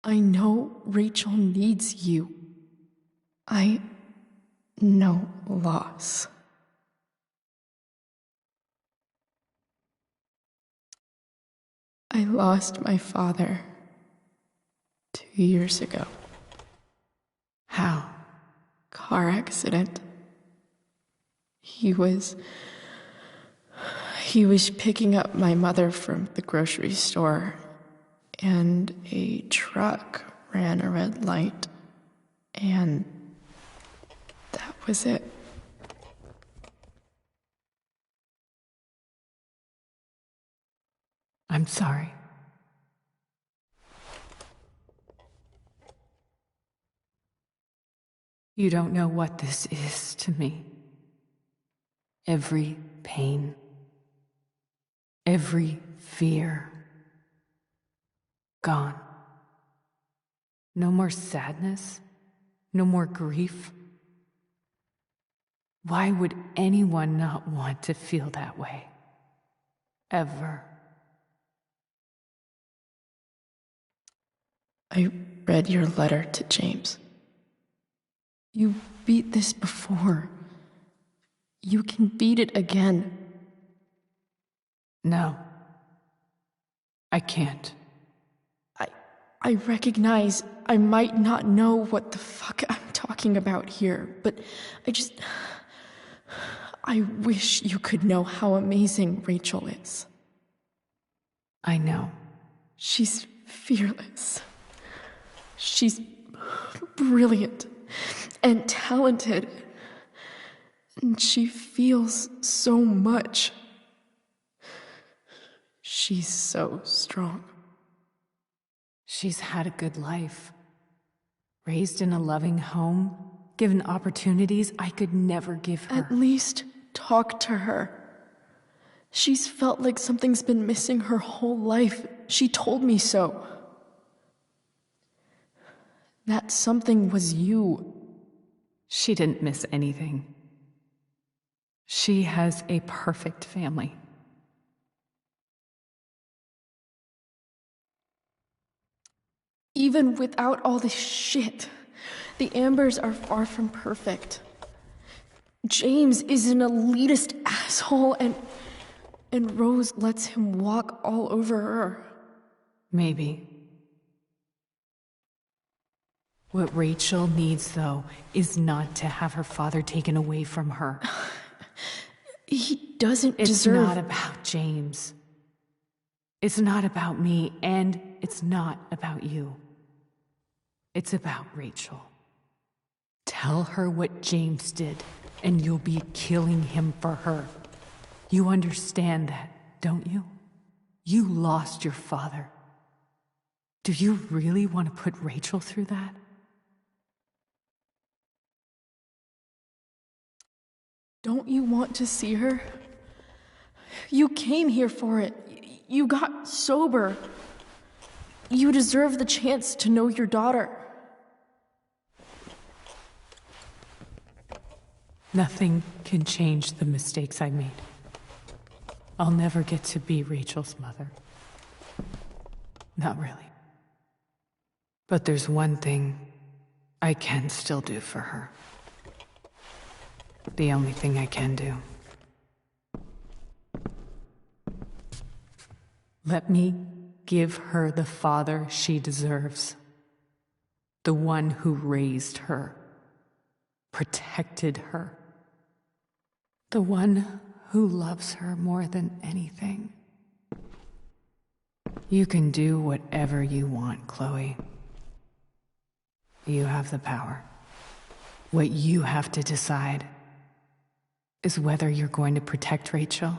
I know Rachel needs you. I know loss. I lost my father 2 years ago. How? Car accident. He was picking up my mother from the grocery store, and a truck ran a red light, and that was it. I'm sorry. You don't know what this is to me. Every pain, every fear, gone. No more sadness, no more grief. Why would anyone not want to feel that way? Ever. I read your letter to James. You beat this before. You can beat it again. No. I can't. I recognize I might not know what the fuck I'm talking about here, but I wish you could know how amazing Rachel is. I know. She's fearless. She's brilliant and talented. And she feels so much. She's so strong. She's had a good life. Raised in a loving home, given opportunities I could never give her. At least talk to her. She's felt like something's been missing her whole life. She told me so. That something was you. She didn't miss anything. She has a perfect family. Even without all this shit, the Ambers are far from perfect. James is an elitist asshole, and Rose lets him walk all over her. Maybe. What Rachel needs, though, is not to have her father taken away from her. He doesn't deserve... deserve... It's not about James. It's not about me, and it's not about you. It's about Rachel. Tell her what James did, and you'll be killing him for her. You understand that, don't you? You lost your father. Do you really want to put Rachel through that? Don't you want to see her? You came here for it. You got sober. You deserve the chance to know your daughter. Nothing can change the mistakes I made. I'll never get to be Rachel's mother. Not really. But there's one thing I can still do for her. The only thing I can do. Let me give her the father she deserves. The one who raised her, protected her. The one who loves her more than anything. You can do whatever you want, Chloe. You have the power. What you have to decide is whether you're going to protect Rachel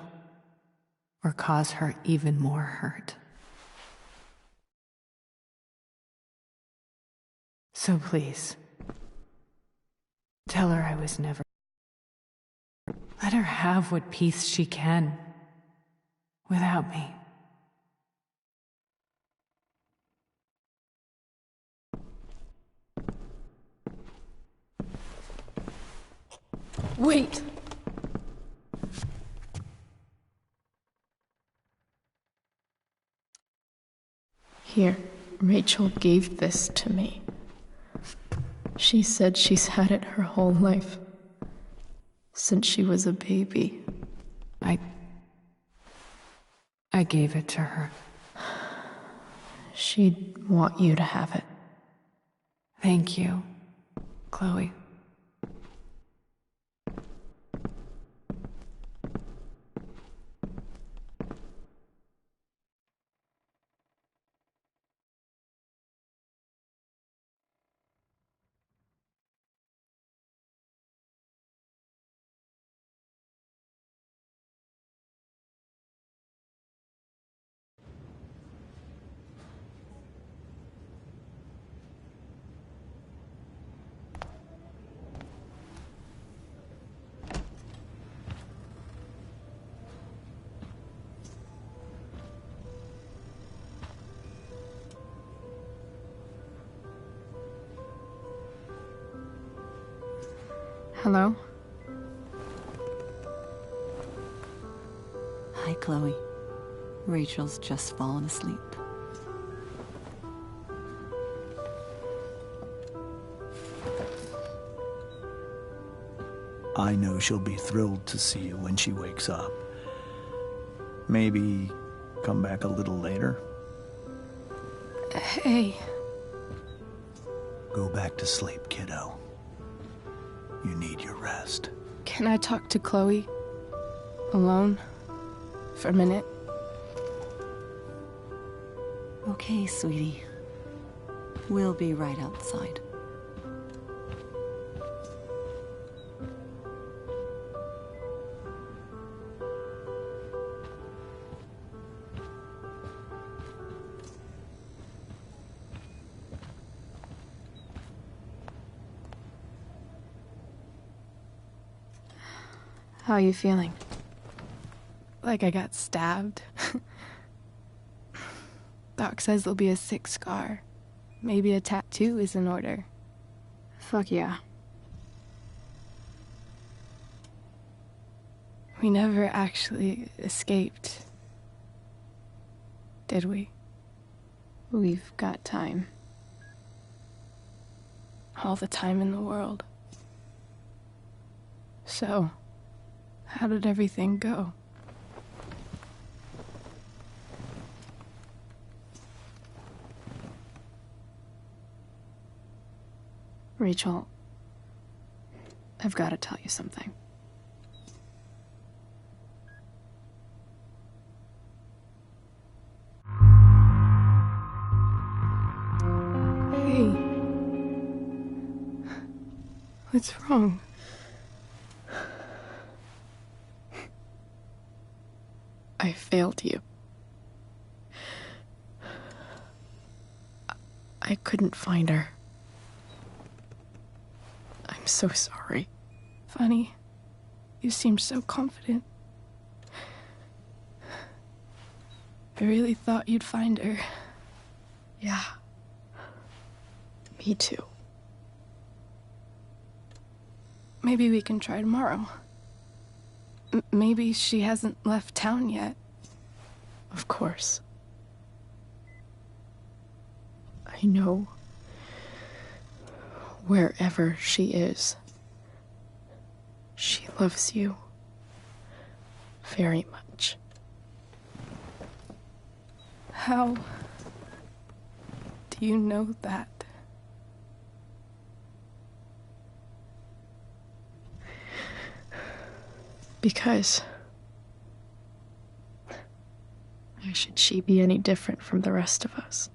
or cause her even more hurt. So please, tell her I was never. Let her have what peace she can without me. Wait. Here, Rachel gave this to me. She said she's had it her whole life. Since she was a baby. I gave it to her. She'd want you to have it. Thank you, Chloe. Hello? Hi, Chloe. Rachel's just fallen asleep. I know she'll be thrilled to see you when she wakes up. Maybe come back a little later? Hey. Go back to sleep, kiddo. You need your rest. Can I talk to Chloe? Alone? For a minute? Okay, sweetie. We'll be right outside. How are you feeling? Like I got stabbed. Doc says there'll be a sick scar. Maybe a tattoo is in order. Fuck yeah. We never actually escaped. Did we? We've got time. All the time in the world. So, how did everything go? Rachel, I've got to tell you something. Hey. What's wrong? I failed you. I couldn't find her. I'm so sorry. Funny. You seemed so confident. I really thought you'd find her. Yeah. Me too. Maybe we can try tomorrow. Maybe she hasn't left town yet. Of course. I know wherever she is, she loves you very much. How do you know that? Because why should she be any different from the rest of us?